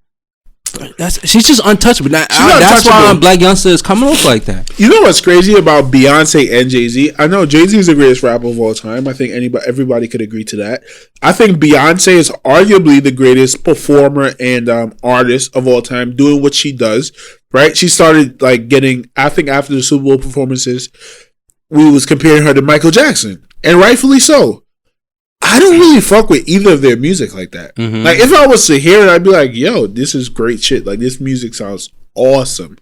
She's just untouchable. That's why Black Youngster is coming off like that. You know what's crazy about Beyonce and Jay-Z? I know Jay-Z is the greatest rapper of all time. I think everybody could agree to that. I think Beyonce is arguably the greatest performer and artist of all time, doing what she does. Right? She started like getting. I think after the Super Bowl performances, we was comparing her to Michael Jackson, and rightfully so. I don't really fuck with either of their music like that. Mm-hmm. Like, if I was to hear it, I'd be like, yo, this is great shit. Like, this music sounds awesome.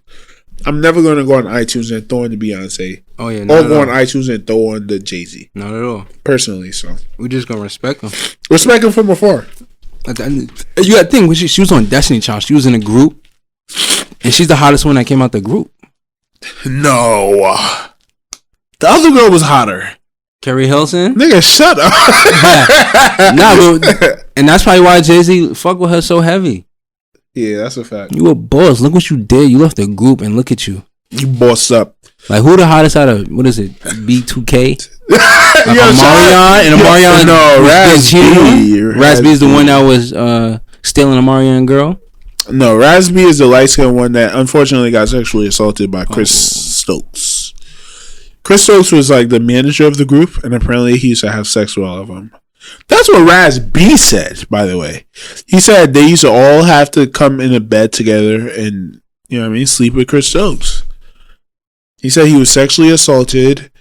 I'm never going to go on iTunes and throw in the Beyonce. Oh, yeah. Or go on iTunes and throw on the Jay-Z. Not at all. Personally, so. We just going to respect them. Respect them from afar. You got to think, she was on Destiny Child. She was in a group. And she's the hottest one that came out the group. No. The other girl was hotter. Carrie Hilson? Nigga, shut up. And that's probably why Jay-Z fuck with her so heavy. Yeah, that's a fact. You a boss. Look what you did. You left the group and look at you. You bossed up. Like, who the hottest out of, what is it, B2K? Like Omarion? No, Razby is the one that was stealing Omarion girl? No, Razby is the light-skinned one that unfortunately got sexually assaulted by Chris Stokes. Chris Stokes was like the manager of the group, and apparently he used to have sex with all of them. That's what Raz B said, by the way. He said they used to all have to come in a bed together and, you know what I mean, sleep with Chris Stokes. He said he was sexually assaulted.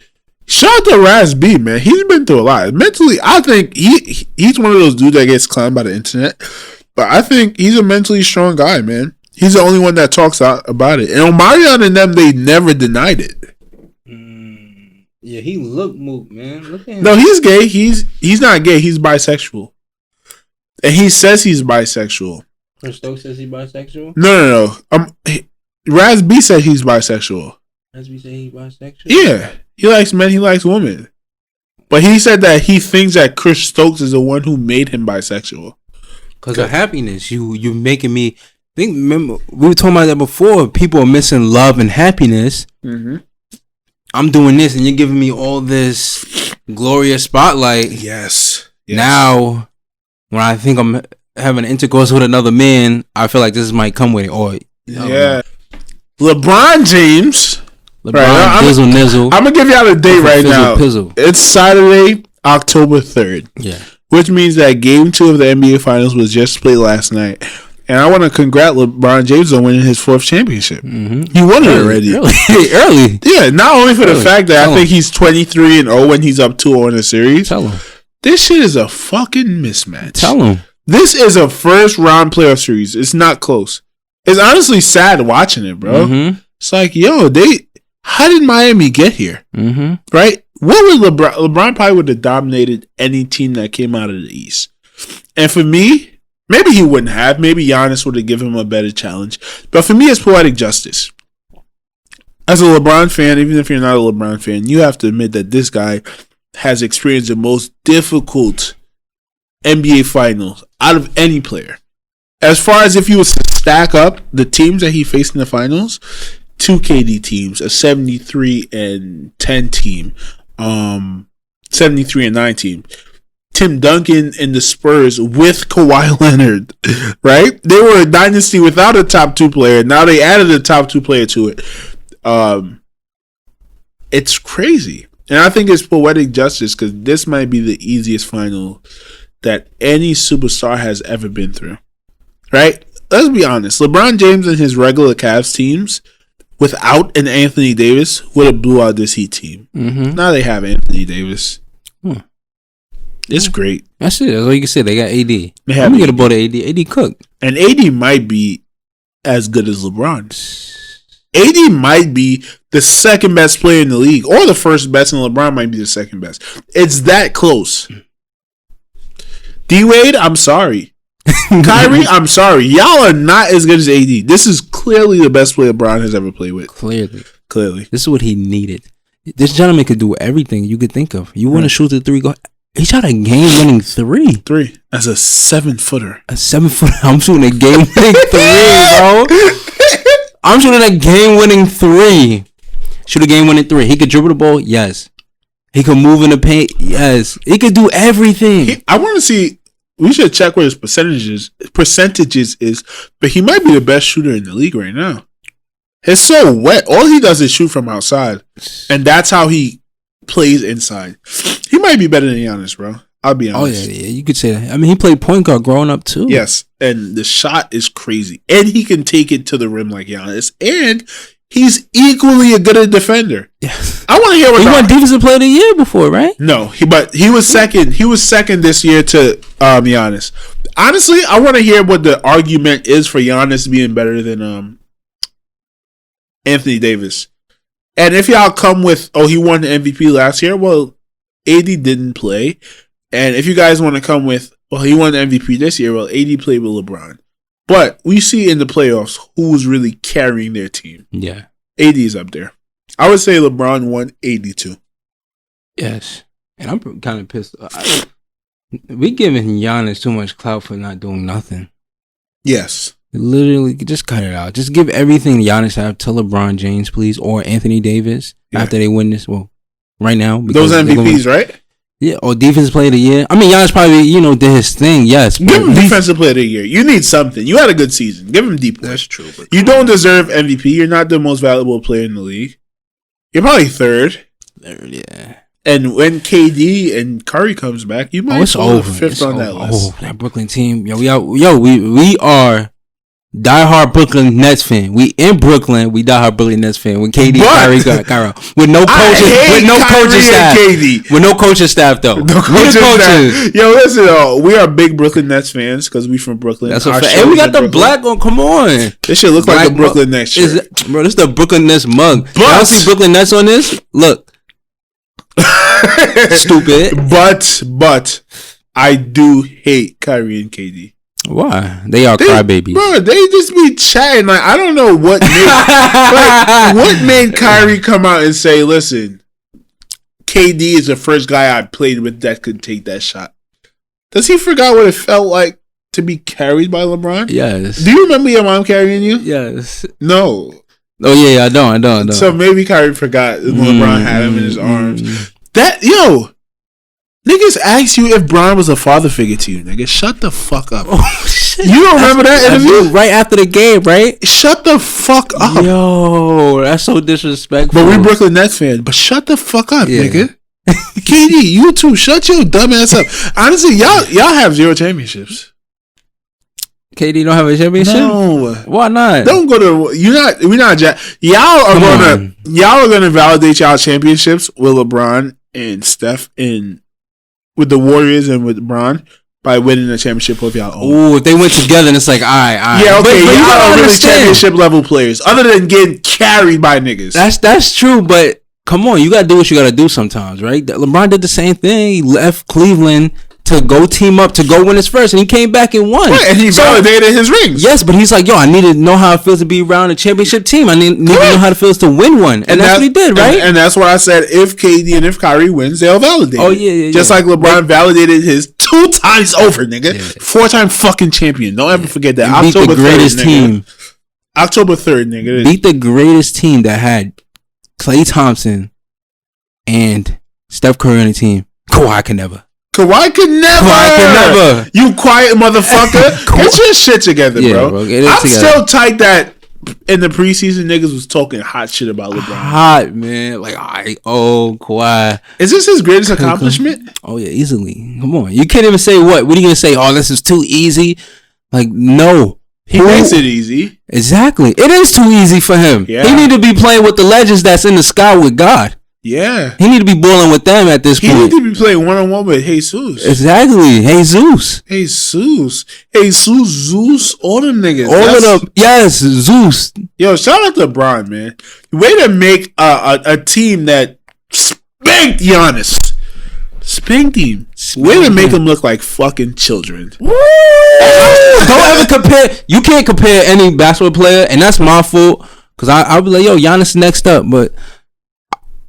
Shout out to Raz B, man. He's been through a lot. Mentally, I think he's one of those dudes that gets clowned by the internet. But I think he's a mentally strong guy, man. He's the only one that talks out about it. And Omarion and them, they never denied it. Yeah, he look moot, man. Look at him. No, he's gay. He's not gay. He's bisexual. And he says he's bisexual. Chris Stokes says he's bisexual? No. Raz B said he's bisexual. Raz B said he's bisexual? Yeah. He likes men. He likes women. But he said that he thinks that Chris Stokes is the one who made him bisexual. Because of happiness. You're making me think. Remember, we were talking about that before. People are missing love and happiness. Mm-hmm. I'm doing this and you're giving me all this glorious spotlight. Yes. Now, when I think I'm having intercourse with another man, I feel like this might come with it. Or yeah. LeBron James. Dizzle Nizzle. I'm going to give y'all a date right now. Pizzle. It's Saturday, October 3rd. Yeah. Which means that Game 2 of the NBA Finals was just played last night. And I want to congratulate LeBron James on winning his 4th championship. Mm-hmm. He won it already. Early. Yeah, not only for the fact that I think he's 23-0 when he's up 2-0 in the series. Tell him. This shit is a fucking mismatch. Tell him. This is a first-round playoff series. It's not close. It's honestly sad watching it, bro. Mm-hmm. It's like, yo, how did Miami get here? Mm-hmm. Right? What would LeBron probably would have dominated any team that came out of the East. And for me, maybe he wouldn't have. Maybe Giannis would have given him a better challenge. But for me, it's poetic justice. As a LeBron fan, even if you're not a LeBron fan, you have to admit that this guy has experienced the most difficult NBA Finals out of any player. As far as if you was to stack up the teams that he faced in the Finals, 2 KD teams, a 73-10 team, 73-9 team. Tim Duncan and the Spurs with Kawhi Leonard, right? They were a dynasty without a top 2 player. Now they added a top 2 player to it. It's crazy. And I think it's poetic justice because this might be the easiest final that any superstar has ever been through, right? Let's be honest. LeBron James and his regular Cavs teams without an Anthony Davis would have blew out this Heat team. Mm-hmm. Now they have Anthony Davis. It's great. That's it. That's all you can say. They got AD. They I'm have gonna get AD. about AD. AD cook. And AD might be as good as LeBron. AD might be the second best player in the league, or the first best, and LeBron might be the second best. It's that close. D-Wade, I'm sorry. Kyrie, I'm sorry. Y'all are not as good as AD. This is clearly the best player LeBron has ever played with. Clearly. This is what he needed. This gentleman could do everything you could think of. You want to shoot the three? Go. He shot a game-winning three. As a 7-footer. A 7-footer. I'm shooting a game-winning three, bro. I'm shooting a game-winning three. Shoot a game-winning three. He could dribble the ball. Yes. He could move in the paint. Yes. He could do everything. I want to see. We should check what his percentages is, but he might be the best shooter in the league right now. It's so wet. All he does is shoot from outside, and that's how he plays inside. He might be better than Giannis, bro. I'll be honest. Oh, yeah, you could say that. I mean, he played point guard growing up, too. Yes, and the shot is crazy. And he can take it to the rim like Giannis, and he's equally a good defender. Yes. I want to hear what he won Defensive Player of the Year before, right? No, but he was second. He was second this year to Giannis. Honestly, I want to hear what the argument is for Giannis being better than Anthony Davis. And if y'all come with, he won the MVP last year, well, AD didn't play. And if you guys want to come with, he won the MVP this year, well, AD played with LeBron. But we see in the playoffs who's really carrying their team. Yeah. AD is up there. I would say LeBron won 82. Yes. And I'm kind of pissed. We giving Giannis too much clout for not doing nothing. Yes. Literally, just cut it out. Just give everything Giannis have to LeBron James, please, or Anthony Davis after they win this. Well, right now. Those MVPs, right? Yeah, or Defensive Player of the Year. I mean, Giannis probably, did his thing, yes. Give him Defensive Player of the Year. You need something. You had a good season. Give him deep. That's true. But you don't deserve MVP. You're not the most valuable player in the league. You're probably third. Yeah. And when KD and Curry comes back, you might it's over. fifth it's on over. that list. Oh, that Brooklyn team. We are diehard Brooklyn Nets fan. We in Brooklyn. We diehard Brooklyn Nets fan. When KD, Kyrie, with no coaching staff. With no coaching staff though. No coaching staff. Yo, listen, we are big Brooklyn Nets fans because we from Brooklyn. That's what. And we got the black on. Come on, this shit look like a Brooklyn Nets shirt. Bro, this is the Brooklyn Nets mug. Y'all see Brooklyn Nets on this? Look. Stupid. But I do hate Kyrie and KD. Why? They are crybabies. Bro, they just be chatting. Like, I don't know what made Kyrie come out and say, listen, KD is the first guy I played with that could take that shot. Does he forgot what it felt like to be carried by LeBron? Yes. Do you remember your mom carrying you? Yes. No. Oh, yeah, I don't. So maybe Kyrie forgot when LeBron had him in his arms. Niggas ask you if Bron was a father figure to you, nigga. Shut the fuck up. Oh, shit. You don't remember that interview? Right after the game, right? Shut the fuck up. Yo, that's so disrespectful. But we Brooklyn Nets fans. But shut the fuck up, nigga. KD, you too. Shut your dumb ass up. Honestly, y'all have 0 championships. KD don't have a championship? No. Why not? Don't go to y'all are gonna validate y'all championships with LeBron and Steph and with the Warriors and with LeBron by winning the championship with y'all own. Ooh, if they went together and it's like, all right. Yeah, okay, but y'all are really championship level players, other than getting carried by niggas. That's true, but come on, you gotta do what you gotta do sometimes, right? LeBron did the same thing. He left Cleveland to go team up, to go win his first, and he came back and won. Right, and he validated his rings. Yes, but he's like, I need to know how it feels to be around a championship team. I need to know how it feels to win one. And that's what he did, right? And that's why I said if KD and if Kyrie wins, they'll validate. Oh, yeah. Just like LeBron validated his 2 times over, nigga. Yeah. 4-time fucking champion. Don't ever forget that. Beat the greatest 3rd, team. October 3rd, nigga. Beat the greatest team that had Klay Thompson and Steph Curry on the team. Kawhi could never. You quiet motherfucker. Get your shit together, bro. I'm still tight that in the preseason niggas was talking hot shit about LeBron. Hot, man. Like, Kawhi. Is this his greatest accomplishment? Oh, yeah, easily. Come on. You can't even say what? What are you going to say? Oh, this is too easy? Like, no. He makes it easy. Exactly. It is too easy for him. Yeah. He need to be playing with the legends that's in the sky with God. Yeah. He need to be balling with them at this point. He need to be playing one-on-one with Jesus. Exactly. Jesus, Zeus, all them niggas. all of them. Yes, Zeus. Yo, shout out to Bron, man. Way to make a team that spanked Giannis. Spanked him. Way to make him look like fucking children. Don't ever compare. You can't compare any basketball player, and that's my fault. Cause I'll be like, yo, Giannis next up, but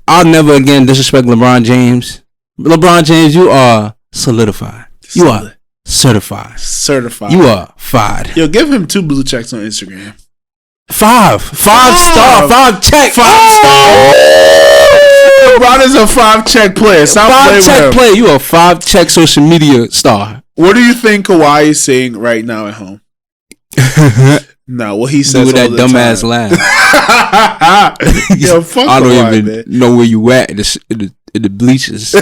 I'll never again disrespect LeBron James. LeBron James, you are solidified. You are certified. You are fired. Yo, give him 2 blue checks on Instagram. 5 star, 5 check, 5 star. LeBron is a 5-check player. Stop 5-check player. You a 5-check social media star. What do you think Kawhi is saying right now at home? No, what he says with all that the dumbass time. laugh. Yo, fuck I don't Kawhi, even man. know where you at in the bleachers.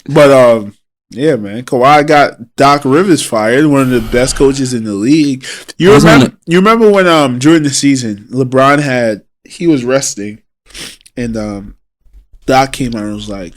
But yeah, man, Kawhi got Doc Rivers fired, one of the best coaches in the league. You remember when during the season LeBron he was resting, and Doc came out and was like,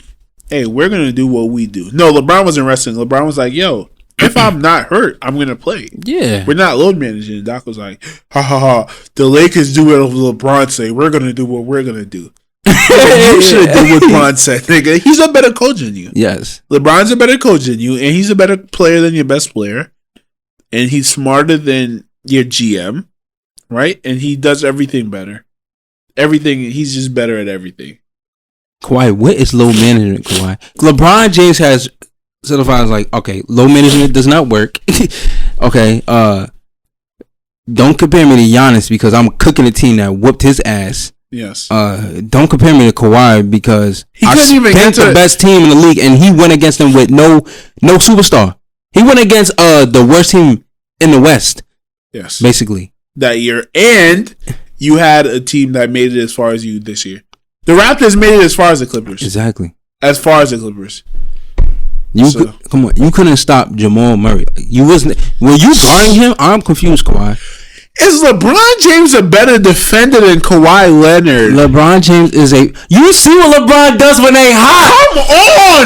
"Hey, we're gonna do what we do." No, LeBron wasn't resting. LeBron was like, "Yo, if I'm not hurt, I'm gonna play. Yeah, we're not load managing." Doc was like, "Ha ha ha! The Lakers do what LeBron say. We're gonna do what we're gonna do." You should have done what LeBron said, nigga. He's a better coach than you. Yes, LeBron's a better coach than you, and he's a better player than your best player, and he's smarter than your GM, right? And he does everything better. He's just better at everything. Kawhi, what is low management, Kawhi? LeBron James has certified like, okay, low management does not work. Okay, don't compare me to Giannis because I'm cooking a team that whooped his ass. Yes. Don't compare me to Kawhi because I spent the best team in the league and he went against them with no superstar. He went against the worst team in the West. Yes. Basically. That year. And you had a team that made it as far as you this year. The Raptors made it as far as the Clippers. Exactly. As far as the Clippers. Come on. You couldn't stop Jamal Murray. Were you guarding him? I'm confused, Kawhi. Is LeBron James a better defender than Kawhi Leonard? LeBron James is you see what LeBron does when they hot. Come on,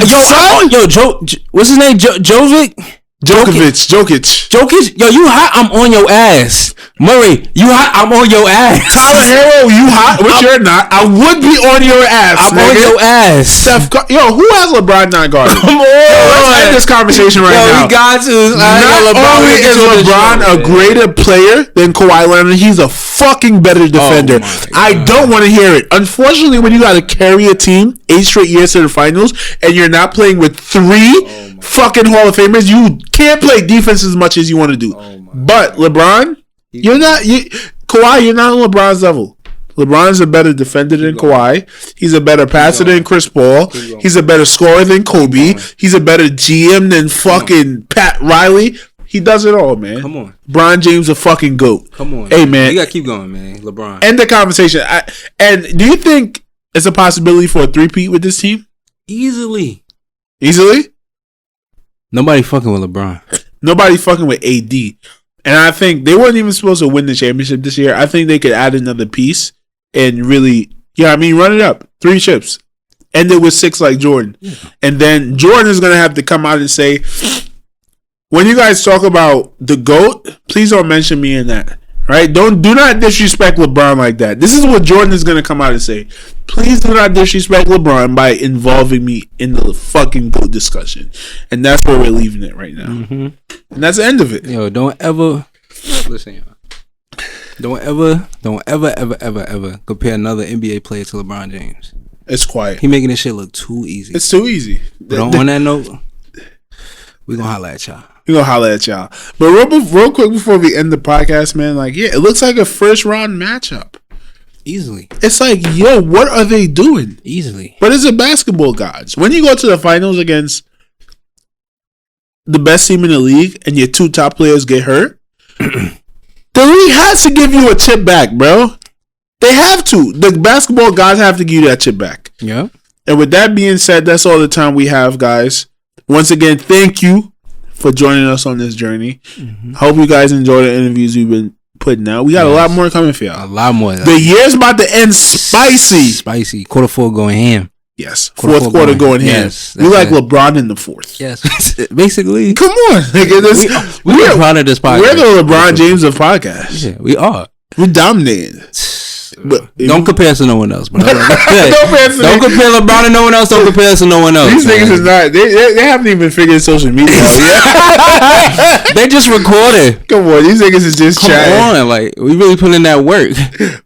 what's his name? Jokic. Yo, you hot? I'm on your ass. Murray, you hot? I'm on your ass. Tyler Hero, you hot? Which you're not. I would be on your ass. I'm on your ass. Who has LeBron not guarded? Come on. Let's end this conversation right now. We got to. Not only is LeBron a greater player than Kawhi Leonard, he's a fucking better defender. I don't want to hear it. Unfortunately, when you got to carry a team 8 straight years to the finals and you're not playing with 3 fucking Hall of Famers, you can't play defense as much as you want to do. But LeBron, Kawhi, you're not on LeBron's level. LeBron is a better defender than Kawhi. He's a better passer than Chris Paul. He's a better scorer than Kobe. He's a better GM than fucking Pat Riley. He does it all, man. Come on. LeBron James a fucking GOAT. Come on. Hey, man. You got to keep going, man. LeBron. End the conversation. And do you think it's a possibility for a 3-peat with this team? Easily? Nobody fucking with LeBron. Nobody fucking with AD. And I think they weren't even supposed to win the championship this year. I think they could add another piece and really, run it up. 3 chips. End it with 6 like Jordan. Yeah. And then Jordan is going to have to come out and say, when you guys talk about the GOAT, please don't mention me in that. Right? Do not disrespect LeBron like that. This is what Jordan is going to come out and say. Please do not disrespect LeBron by involving me in the fucking GOAT discussion. And that's where we're leaving it right now. Mm-hmm. And that's the end of it. Yo, don't ever listen, y'all. Don't ever compare another NBA player to LeBron James. It's quiet. He making this shit look too easy. It's too easy. But on that note, we're gonna holler at y'all. But real quick before we end the podcast, man, it looks like a first round matchup. Easily. It's like, yo, what are they doing? Easily. But it's a basketball, gods. When you go to the finals against the best team in the league and your 2 top players get hurt, the league has to give you a chip back, bro. They have to. The basketball gods have to give you that chip back. Yeah. And with that being said, that's all the time we have, guys. Once again, thank you for joining us on this journey. Mm-hmm. Hope you guys enjoy the interviews we've been putting out. We got a lot more coming for y'all. A lot more. The year's about to end spicy. Spicy. Quarter 4 going ham. Yes. Fourth quarter going ham. Yes, We like LeBron in the fourth. Yes. Basically. Come on, nigga. We're proud of this podcast. We're the LeBron James of podcasts. Yeah, we are. We're dominating. But Don't compare us to no one else. But Don't compare LeBron to no one else. Don't compare us to no one else. These niggas is not. They haven't even figured social media out yet. They just recorded. Come on, these niggas is just chatting. Come on, like we really put in that work.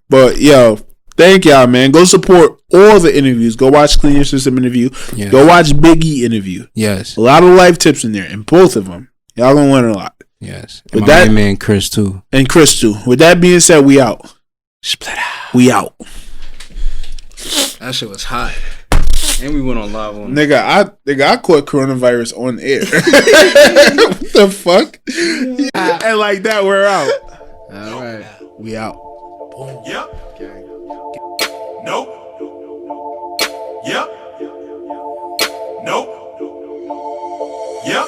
But yo, thank y'all, man. Go support all the interviews. Go watch Clean Your System interview. Yes. Go watch Big E interview. Yes, a lot of life tips in there, and both of them, y'all gonna learn a lot. Yes, and my main man Chris too, and Chris too. With that being said, we out. Split out. We out. That shit was hot. And we went on live on Nigga, I caught coronavirus on air. What the fuck? Yeah. And like that, we're out. All right. We out. Boom. Yep. Nope. Yep. Nope. Yep.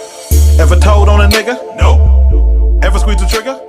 Ever told on a nigga? Nope. Ever squeezed the trigger?